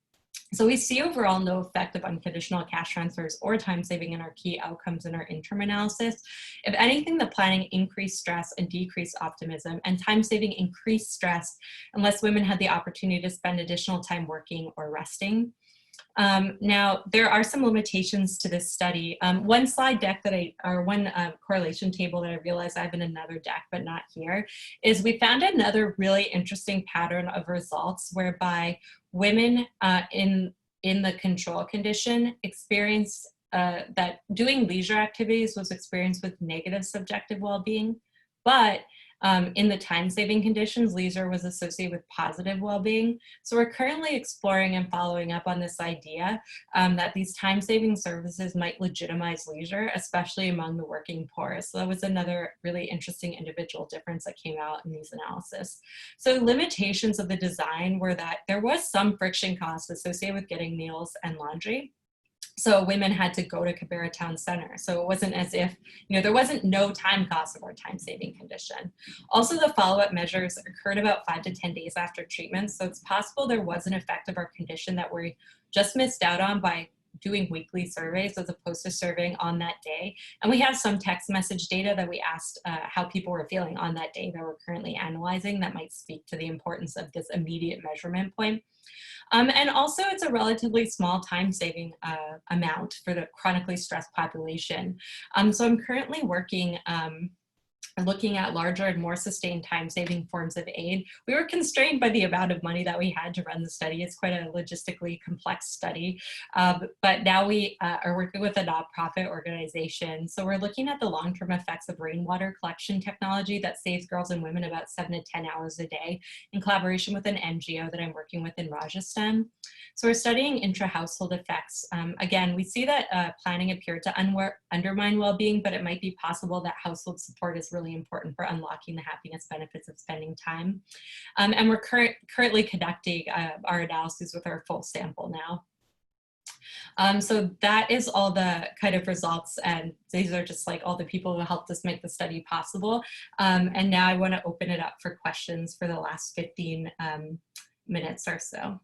So we see overall no effect of unconditional cash transfers or time saving in our key outcomes in our interim analysis. If anything, the planning increased stress and decreased optimism, and time saving increased stress unless women had the opportunity to spend additional time working or resting. Now, there are some limitations to this study. One slide deck one correlation table that I realized I have in another deck, but not here, is we found another really interesting pattern of results whereby women in the control condition experienced that doing leisure activities was experienced with negative subjective well-being, but In the time-saving conditions, leisure was associated with positive well-being. So we're currently exploring and following up on this idea that these time-saving services might legitimize leisure, especially among the working poor. So that was another really interesting individual difference that came out in these analysis. So limitations of the design were that there was some friction cost associated with getting meals and laundry. So women had to go to Cabarrus Town Center. So it wasn't as if, there wasn't no time cost of our time-saving condition. Also, the follow-up measures occurred about 5 to 10 days after treatment. So it's possible there was an effect of our condition that we just missed out on by doing weekly surveys as opposed to surveying on that day. And we have some text message data that we asked how people were feeling on that day that we're currently analyzing that might speak to the importance of this immediate measurement point. And also it's a relatively small time-saving amount for the chronically stressed population. So I'm currently working looking at larger and more sustained time-saving forms of aid. We were constrained by the amount of money that we had to run the study. It's quite a logistically complex study, but now we are working with a nonprofit organization. So we're looking at the long-term effects of rainwater collection technology that saves girls and women about 7 to 10 hours a day in collaboration with an NGO that I'm working with in Rajasthan. So we're studying intra-household effects. Again, we see that planning appeared to undermine well-being, but it might be possible that household support is really important for unlocking the happiness benefits of spending time. And we're currently conducting our analyses with our full sample now. So that is all the kind of results, and these are just like all the people who helped us make the study possible. And now I want to open it up for questions for the last 15 minutes or so.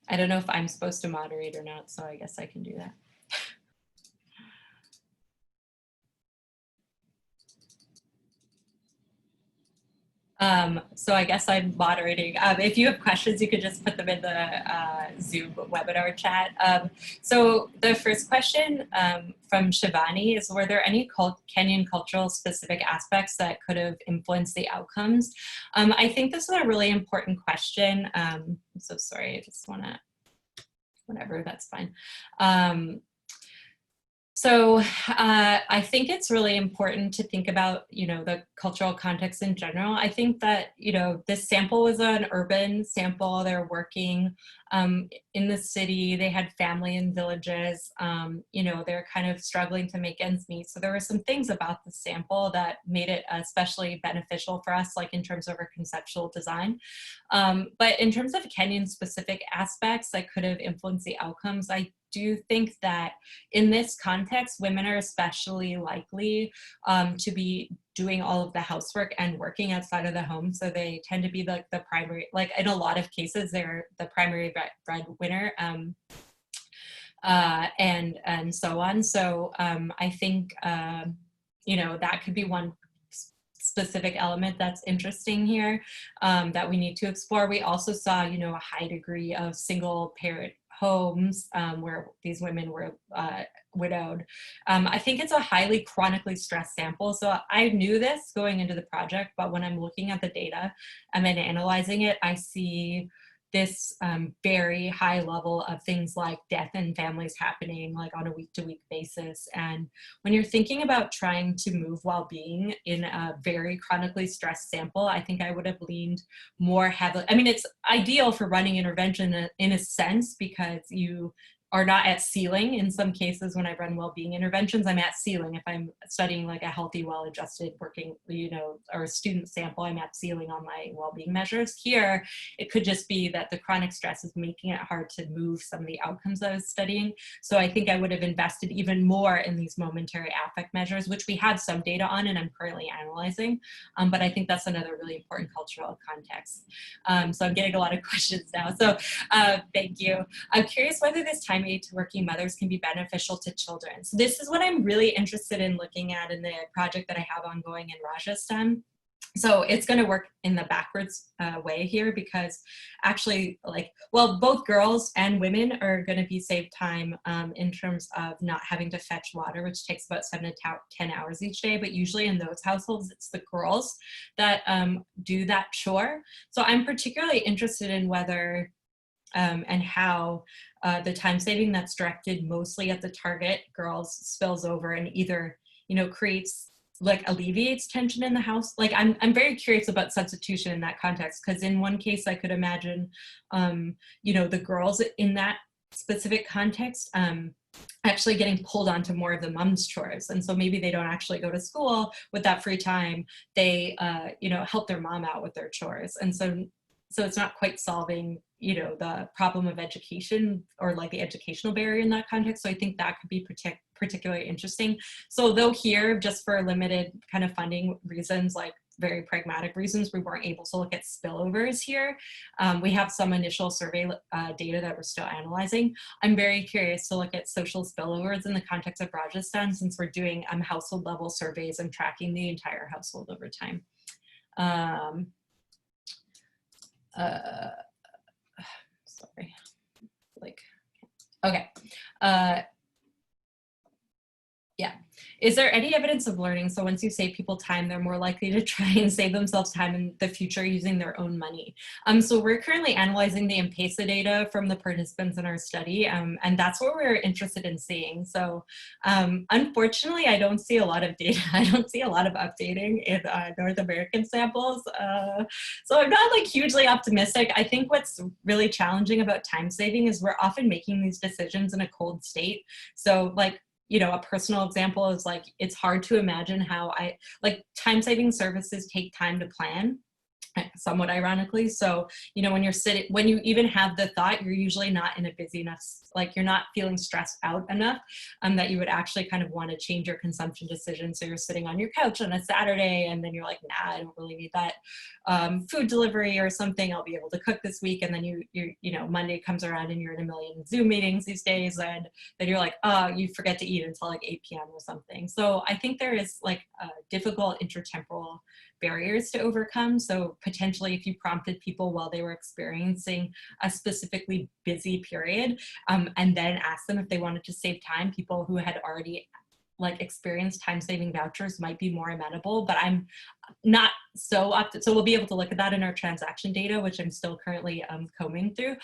I don't know if I'm supposed to moderate or not, so I guess I can do that. So I guess I'm moderating. If you have questions, you could just put them in the Zoom webinar chat. So the first question from Shivani is, were there any Kenyan cultural specific aspects that could have influenced the outcomes? I think this is a really important question. I'm so sorry, I just wanna, whatever, that's fine. So I think it's really important to think about, the cultural context in general. I think that, this sample was an urban sample. They're working in the city. They had family in villages. They're kind of struggling to make ends meet. So there were some things about the sample that made it especially beneficial for us, like in terms of our conceptual design. But in terms of Kenyan specific aspects that could have influenced the outcomes, I do think that in this context, women are especially likely to be doing all of the housework and working outside of the home. So they tend to be like the primary, like in a lot of cases, they're the primary breadwinner and so on. So I think, that could be one specific element that's interesting here that we need to explore. We also saw, a high degree of single parent homes where these women were widowed. I think it's a highly chronically stressed sample. So I knew this going into the project, but when I'm looking at the data and then analyzing it, I see this very high level of things like death in families happening like on a week-to-week basis. And when you're thinking about trying to move well-being in a very chronically stressed sample, I think I would have leaned more heavily. I mean, it's ideal for running intervention in a sense because you are not at ceiling. In some cases, when I run well-being interventions, I'm at ceiling. If I'm studying like a healthy, well-adjusted working, or a student sample, I'm at ceiling on my well-being measures. Here, it could just be that the chronic stress is making it hard to move some of the outcomes I was studying. So I think I would have invested even more in these momentary affect measures, which we have some data on and I'm currently analyzing. But I think that's another really important cultural context. So I'm getting a lot of questions now. So thank you. I'm curious whether this time aid to working mothers can be beneficial to children. So this is what I'm really interested in looking at in the project that I have ongoing in Rajasthan. So it's going to work in the backwards way here because actually both girls and women are going to be saved time in terms of not having to fetch water, which takes about 7 to 10 hours each day. But usually in those households, it's the girls that do that chore. So I'm particularly interested in whether and how the time saving that's directed mostly at the target girls spills over and either, you know, creates, like, alleviates tension in the house. Like, I'm very curious about substitution in that context, because in one case I could imagine, you know, the girls in that specific context actually getting pulled onto more of the mom's chores, and so maybe they don't actually go to school with that free time. They you know, help their mom out with their chores, and so it's not quite solving, you know, the problem of education or like the educational barrier in that context. So I think that could be particularly interesting. So though here, just for limited kind of funding reasons, like very pragmatic reasons, we weren't able to look at spillovers here. We have some initial survey data that we're still analyzing. I'm very curious to look at social spillovers in the context of Rajasthan, since we're doing household level surveys and tracking the entire household over time. Sorry, like, okay. Yeah. Is there any evidence of learning? So once you save people time, they're more likely to try and save themselves time in the future using their own money. So we're currently analyzing the M-Pesa data from the participants in our study, and that's what we're interested in seeing. So unfortunately, I don't see a lot of data. I don't see a lot of updating in North American samples. So I'm not like hugely optimistic. I think what's really challenging about time saving is we're often making these decisions in a cold state. So like, you know, a personal example is like, it's hard to imagine how time saving services take time to plan, somewhat ironically. So, you know, when you even have the thought, you're usually not in a busy enough, like you're not feeling stressed out enough that you would actually kind of want to change your consumption decision. So you're sitting on your couch on a Saturday and then you're like, nah, I don't really need that food delivery or something. I'll be able to cook this week. And then you know, Monday comes around and you're in a million Zoom meetings these days. And then you're like, oh, you forget to eat until like 8 p.m. or something. So I think there is like difficult intertemporal barriers to overcome. So potentially if you prompted people while they were experiencing a specifically busy period and then asked them if they wanted to save time, people who had already like experienced time-saving vouchers might be more amenable, but I'm not so so we'll be able to look at that in our transaction data, which I'm still currently combing through.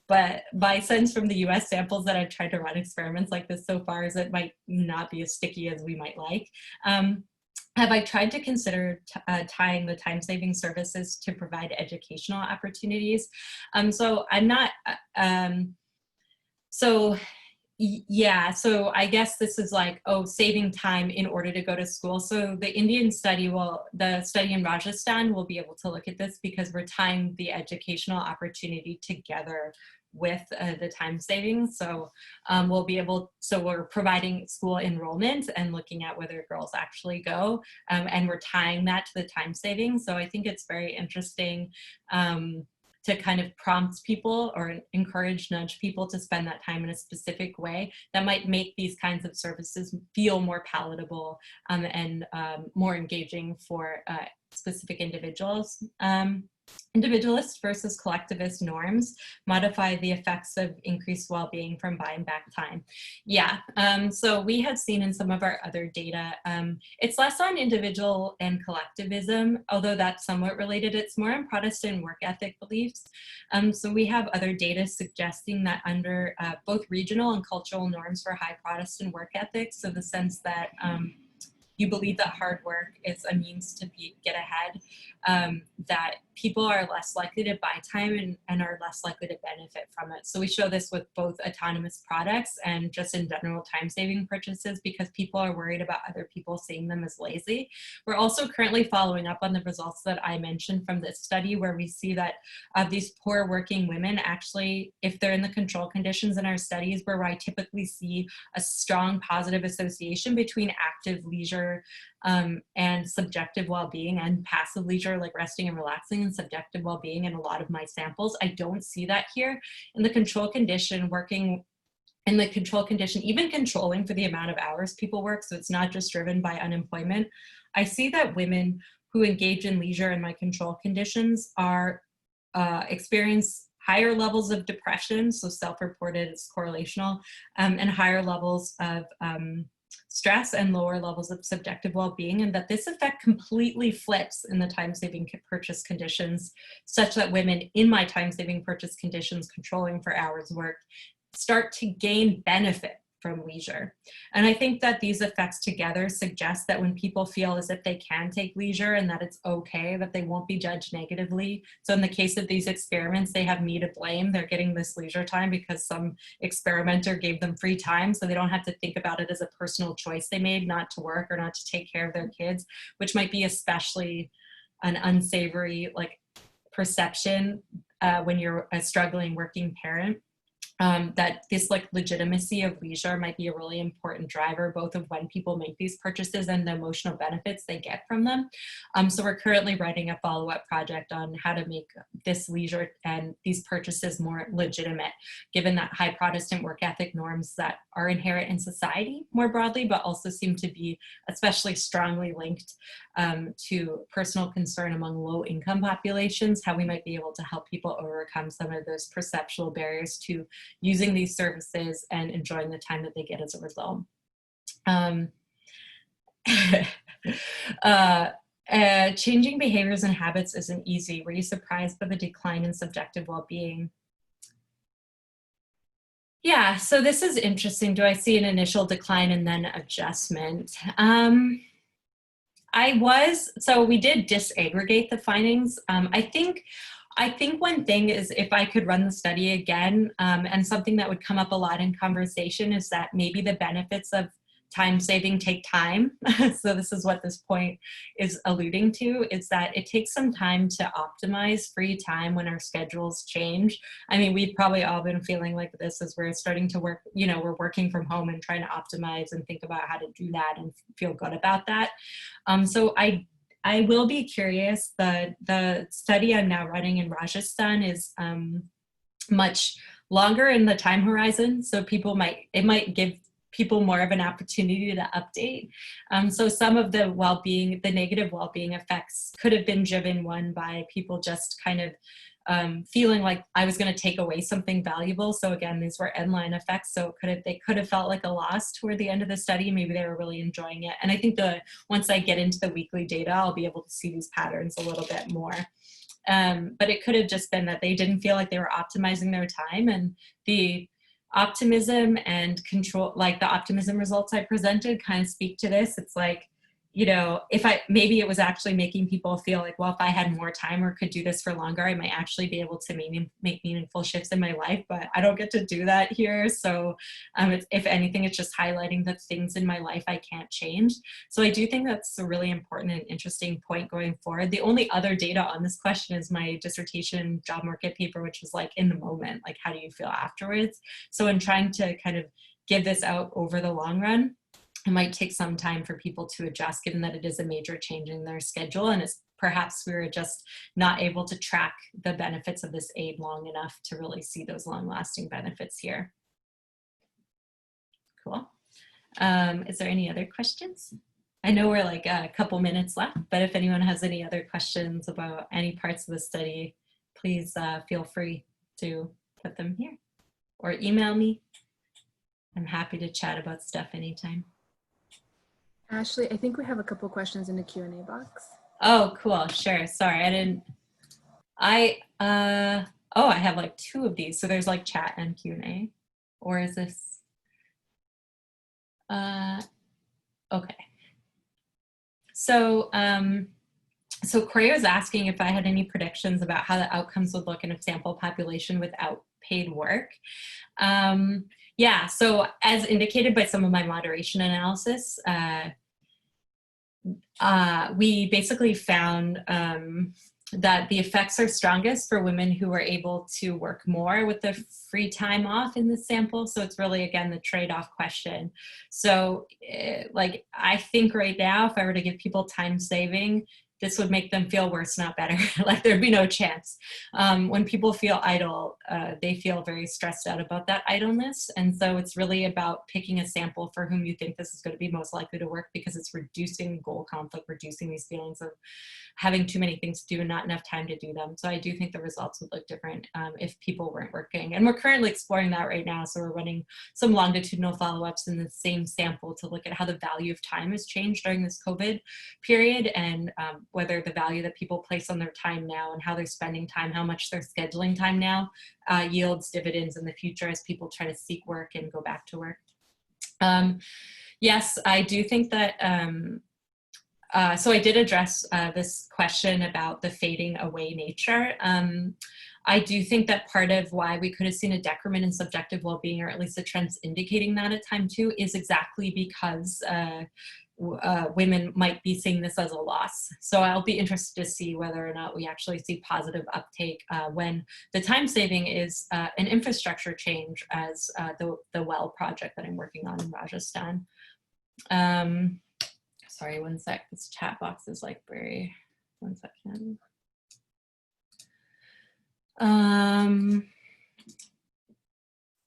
But my sense from the US samples that I've tried to run experiments like this so far is it might not be as sticky as we might like. Have I tried to consider tying the time-saving services to provide educational opportunities? So I'm not, yeah, so I guess this is like, oh, saving time in order to go to school. So the Indian study the study in Rajasthan will be able to look at this because we're tying the educational opportunity together with the time savings. So we're providing school enrollment and looking at whether girls actually go, and we're tying that to the time savings. So I think it's very interesting to kind of prompt people or nudge people to spend that time in a specific way that might make these kinds of services feel more palatable and more engaging for specific individuals. Individualist versus collectivist norms modify the effects of increased well-being from buying back time. Yeah, so we have seen in some of our other data, it's less on individual and collectivism, although that's somewhat related. It's more on Protestant work ethic beliefs. So we have other data suggesting that under both regional and cultural norms for high Protestant work ethics, so the sense that you believe that hard work is a means to get ahead, that people are less likely to buy time and are less likely to benefit from it. So we show this with both autonomous products and just in general time-saving purchases because people are worried about other people seeing them as lazy. We're also currently following up on the results that I mentioned from this study where we see that these poor working women actually, if they're in the control conditions in our studies where I typically see a strong positive association between active leisure and subjective well-being and passive leisure like resting and relaxing and subjective well-being in a lot of my samples. I don't see that here. In the control condition, working in the control condition, even controlling for the amount of hours people work, so it's not just driven by unemployment, I see that women who engage in leisure in my control conditions are experience higher levels of depression, so self-reported, it's correlational, and higher levels of stress and lower levels of subjective well-being, and that this effect completely flips in the time-saving purchase conditions, such that women in my time-saving purchase conditions controlling for hours worked start to gain benefit from leisure. And I think that these effects together suggest that when people feel as if they can take leisure and that it's okay, that they won't be judged negatively. So in the case of these experiments, they have me to blame. They're getting this leisure time because some experimenter gave them free time, so they don't have to think about it as a personal choice they made not to work or not to take care of their kids, which might be especially an unsavory perception when you're a struggling working parent. That this legitimacy of leisure might be a really important driver, both of when people make these purchases and the emotional benefits they get from them. So we're currently writing a follow-up project on how to make this leisure and these purchases more legitimate, given that high Protestant work ethic norms that are inherent in society more broadly, but also seem to be especially strongly linked to personal concern among low-income populations, how we might be able to help people overcome some of those perceptual barriers to using these services and enjoying the time that they get as a result. Changing behaviors and habits isn't easy. Were you surprised by the decline in subjective well-being? Yeah, so this is interesting. Do I see an initial decline and then adjustment? So we did disaggregate the findings. I think one thing is, if I could run the study again, and something that would come up a lot in conversation is that maybe the benefits of time saving take time. So this is what this point is alluding to, is that it takes some time to optimize free time when our schedules change. I mean, we've probably all been feeling like this as we're starting to work, we're working from home and trying to optimize and think about how to do that and feel good about that. So I will be curious. The study I'm now running in Rajasthan is much longer in the time horizon, so it might give people more of an opportunity to update. So some of the well-being, the negative well-being effects could have been driven, one, by people just kind of feeling like I was going to take away something valuable. So again, these were end-line effects. So they could have felt like a loss toward the end of the study. Maybe they were really enjoying it. And I think once I get into the weekly data, I'll be able to see these patterns a little bit more. But it could have just been that they didn't feel like they were optimizing their time, and the optimism and control, the optimism results I presented kind of speak to this. It's like, maybe it was actually making people feel like, well, if I had more time or could do this for longer, I might actually be able to make meaningful shifts in my life, but I don't get to do that here. So if anything, it's just highlighting the things in my life I can't change. So I do think that's a really important and interesting point going forward. The only other data on this question is my dissertation job market paper, which was in the moment, how do you feel afterwards? So in trying to kind of give this out over the long run, it might take some time for people to adjust, given that it is a major change in their schedule, and perhaps we were just not able to track the benefits of this aid long enough to really see those long-lasting benefits here. Cool. Is there any other questions? I know we're a couple minutes left, but if anyone has any other questions about any parts of the study, please feel free to put them here or email me. I'm happy to chat about stuff anytime. Ashley, I think we have a couple questions in the Q&A box. Oh, cool. Sure. Sorry, I have 2 of these. So there's chat and Q&A, or is this? Okay. So, so Corey was asking if I had any predictions about how the outcomes would look in a sample population without paid work. Yeah, so as indicated by some of my moderation analysis, we basically found that the effects are strongest for women who are able to work more with the free time off in the sample. So it's really, again, the trade-off question. So I think right now, if I were to give people time saving, this would make them feel worse, not better. Like there'd be no chance. When people feel idle, they feel very stressed out about that idleness. And so it's really about picking a sample for whom you think this is going to be most likely to work, because it's reducing goal conflict, reducing these feelings of having too many things to do and not enough time to do them. So I do think the results would look different if people weren't working. And we're currently exploring that right now. So we're running some longitudinal follow-ups in the same sample to look at how the value of time has changed during this COVID period, and whether the value that people place on their time now and how they're spending time, how much they're scheduling time now, yields dividends in the future as people try to seek work and go back to work. Yes, I do think that so I did address this question about the fading away nature. I do think that part of why we could have seen a decrement in subjective well-being, or at least the trends indicating that at time two, is exactly because women might be seeing this as a loss. So I'll be interested to see whether or not we actually see positive uptake when the time saving is an infrastructure change, as the well project that I'm working on in Rajasthan. Sorry, one sec, this chat box is like very, one second.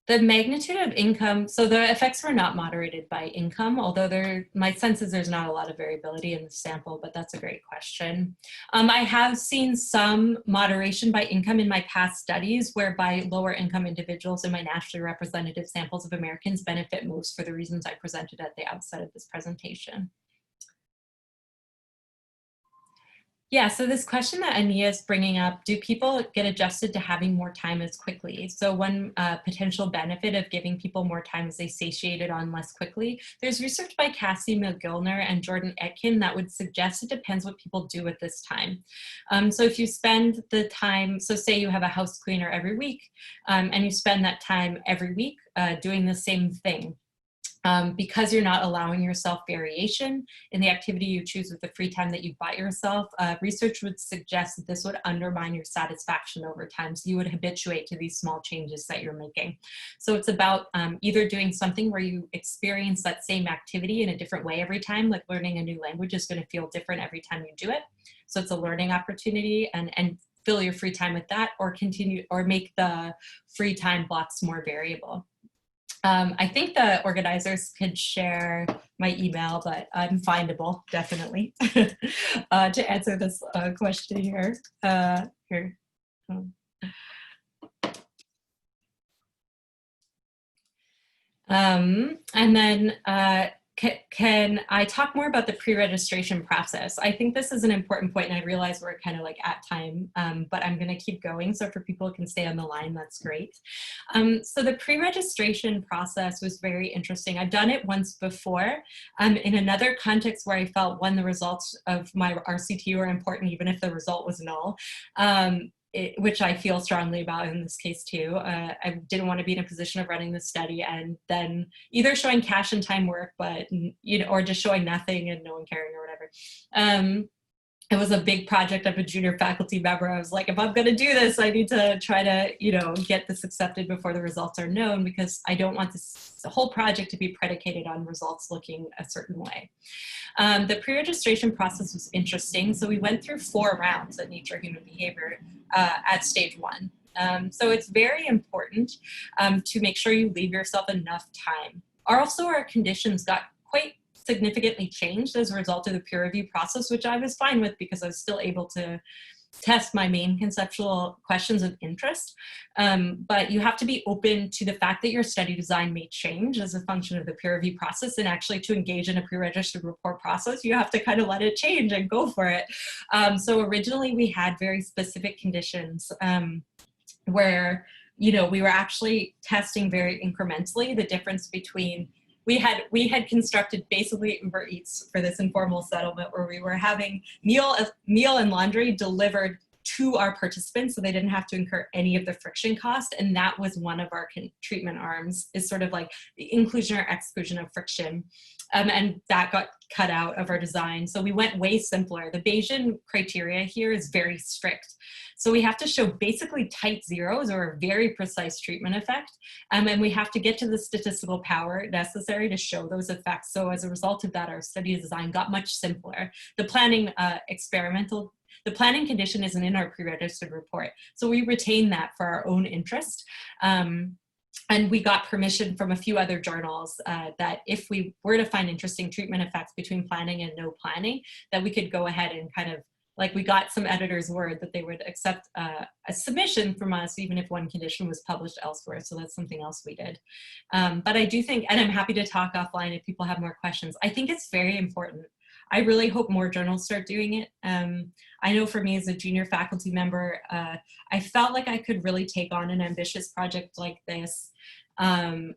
The magnitude of income, so the effects were not moderated by income, although my sense is there's not a lot of variability in the sample, but that's a great question. I have seen some moderation by income in my past studies, whereby lower income individuals in my nationally representative samples of Americans benefit most for the reasons I presented at the outset of this presentation. Yeah, so this question that Ania is bringing up, do people get adjusted to having more time as quickly? So one potential benefit of giving people more time is they satiated on less quickly. There's research by Cassie McGillner and Jordan Etkin that would suggest it depends what people do with this time. So if you spend the time, so say you have a house cleaner every week, and you spend that time every week doing the same thing. Because you're not allowing yourself variation in the activity you choose with the free time that you bought yourself, research would suggest that this would undermine your satisfaction over time. So you would habituate to these small changes that you're making. So it's about either doing something where you experience that same activity in a different way every time, like learning a new language is going to feel different every time you do it. So it's a learning opportunity, and fill your free time with that, or continue, or make the free time blocks more variable. I think the organizers could share my email, but I'm findable, definitely, to answer this question here. Here. And then can I talk more about the pre-registration process? I think this is an important point, and I realize we're kind of like at time, but I'm going to keep going. So for people who can stay on the line, that's great. So the pre-registration process was very interesting. I've done it once before in another context where I felt, one, the results of my RCT were important, even if the result was null. Which I feel strongly about in this case too. I didn't want to be in a position of running the study and then either showing cash and time work, but or just showing nothing and no one caring or whatever. It was a big project. I'm a junior faculty member. I was like, if I'm going to do this, I need to try to, get this accepted before the results are known, because I don't want the whole project to be predicated on results looking a certain way. The pre-registration process was interesting. So we went through 4 rounds at Nature Human Behavior at stage 1. So it's very important to make sure you leave yourself enough time. Also, our conditions got quite significantly changed as a result of the peer review process, which I was fine with because I was still able to test my main conceptual questions of interest. But you have to be open to the fact that your study design may change as a function of the peer review process, and actually to engage in a pre-registered report process, you have to kind of let it change and go for it. So originally we had very specific conditions where, we were actually testing very incrementally the difference between we had constructed basically Uber Eats for this informal settlement, where we were having meal and laundry delivered to our participants, so they didn't have to incur any of the friction cost. And that was one of our treatment arms, is sort of like the inclusion or exclusion of friction. And that got cut out of our design. So we went way simpler. The Bayesian criteria here is very strict. So we have to show basically tight zeros or a very precise treatment effect. And we have to get to the statistical power necessary to show those effects. So as a result of that, our study design got much simpler. The planning the planning condition isn't in our pre-registered report. So we retain that for our own interest. And we got permission from a few other journals that if we were to find interesting treatment effects between planning and no planning, that we could go ahead and kind of, like, we got some editors' word that they would accept a submission from us, even if one condition was published elsewhere. So that's something else we did. But I do think, and I'm happy to talk offline if people have more questions, I think it's very important. I really hope more journals start doing it. I know for me as a junior faculty member, I felt like I could really take on an ambitious project like this and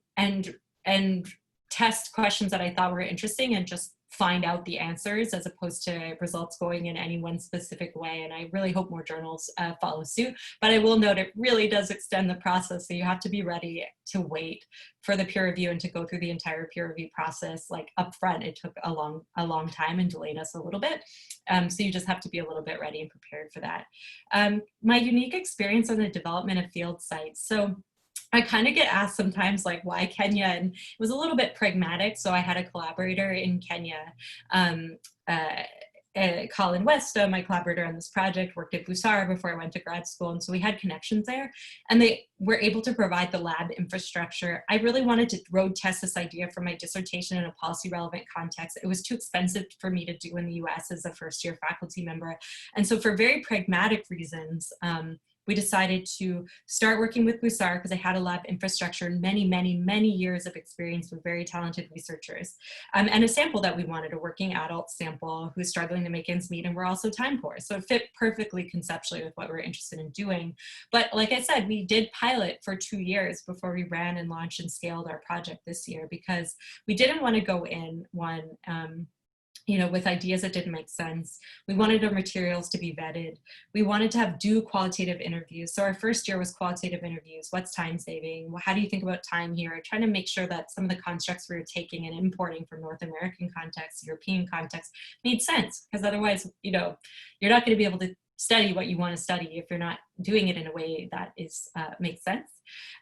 test questions that I thought were interesting and just find out the answers as opposed to results going in any one specific way. And I really hope more journals follow suit. But I will note it really does extend the process. So you have to be ready to wait for the peer review and to go through the entire peer review process. Like upfront, it took a long time and delayed us a little bit. So you just have to be a little bit ready and prepared for that. My unique experience on the development of field sites. So I kind of get asked sometimes, like, why Kenya? And it was a little bit pragmatic. So I had a collaborator in Kenya, Colin West, my collaborator on this project, worked at Busara before I went to grad school. And so we had connections there, and they were able to provide the lab infrastructure. I really wanted to road test this idea for my dissertation in a policy relevant context. It was too expensive for me to do in the US as a first year faculty member. And so for very pragmatic reasons, we decided to start working with Busara because I had a lab infrastructure and many years of experience with very talented researchers. And a sample that we wanted, a working adult sample who's struggling to make ends meet, and we're also time poor. So it fit perfectly conceptually with what we're interested in doing. But like I said, we did pilot for 2 years before we ran and launched and scaled our project this year, because we didn't want to go in with ideas that didn't make sense. We wanted our materials to be vetted. We wanted to do qualitative interviews. So our first year was qualitative interviews. What's time saving? How do you think about time here? Trying to make sure that some of the constructs we were taking and importing from North American context, European context, made sense. Because otherwise, you're not going to be able to study what you want to study if you're not doing it in a way that makes sense.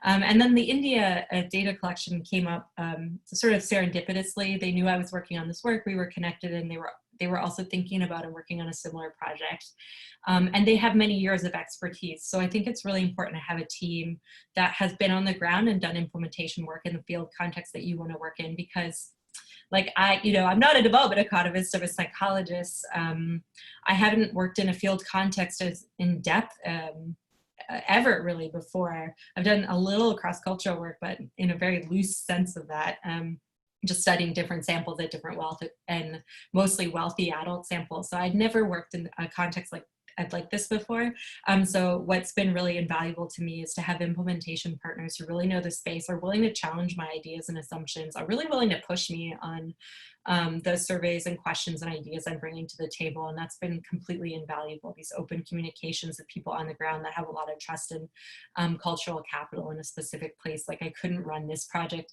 And then the India data collection came up sort of serendipitously. They knew I was working on this work. We were connected, and they were also thinking about and working on a similar project. And they have many years of expertise. So I think it's really important to have a team that has been on the ground and done implementation work in the field context that you want to work in, because I'm not a development economist, I'm a psychologist. I haven't worked in a field context as in depth ever really before. I've done a little cross-cultural work, but in a very loose sense of that, just studying different samples at different wealth and mostly wealthy adult samples. So I'd never worked in a context like this before. So what's been really invaluable to me is to have implementation partners who really know the space, are willing to challenge my ideas and assumptions, are really willing to push me on the surveys and questions and ideas I'm bringing to the table. And that's been completely invaluable, these open communications of people on the ground that have a lot of trust in cultural capital in a specific place. Like, I couldn't run this project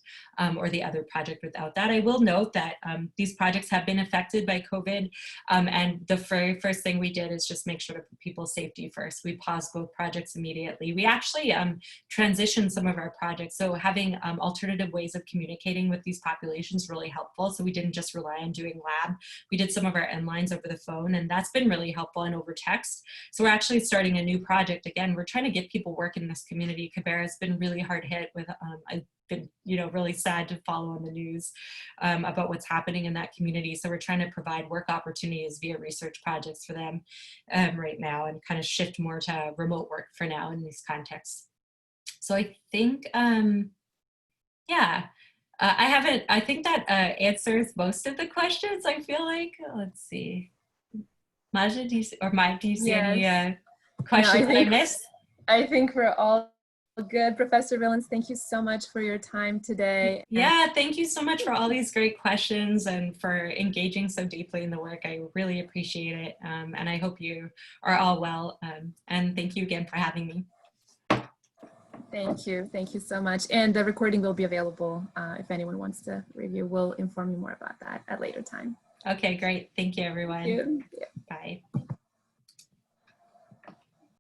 or the other project without that. I will note that these projects have been affected by COVID. And the very first thing we did is just make sure to put people's safety first. We paused both projects immediately. We actually transitioned some of our projects. So having alternative ways of communicating with these populations really helpful. So we didn't just rely on doing lab. We did some of our end lines over the phone, and that's been really helpful, and over text. So we're actually starting a new project. Again, we're trying to get people work in this community. Kibera has been really hard hit with, I've been, really sad to follow on the news about what's happening in that community. So we're trying to provide work opportunities via research projects for them right now, and kind of shift more to remote work for now in these contexts. So I think, I think that answers most of the questions, I feel like. Let's see. Maja, do you see any questions I missed? I think we're all Good, Professor Whillans, thank you so much for your time today. Yeah, thank you so much for all these great questions and for engaging so deeply in the work. I really appreciate it. And I hope you are all well. And thank you again for having me. Thank you. Thank you so much. And the recording will be available if anyone wants to review. We'll inform you more about that at a later time. Okay, great. Thank you, everyone. Thank you. Bye.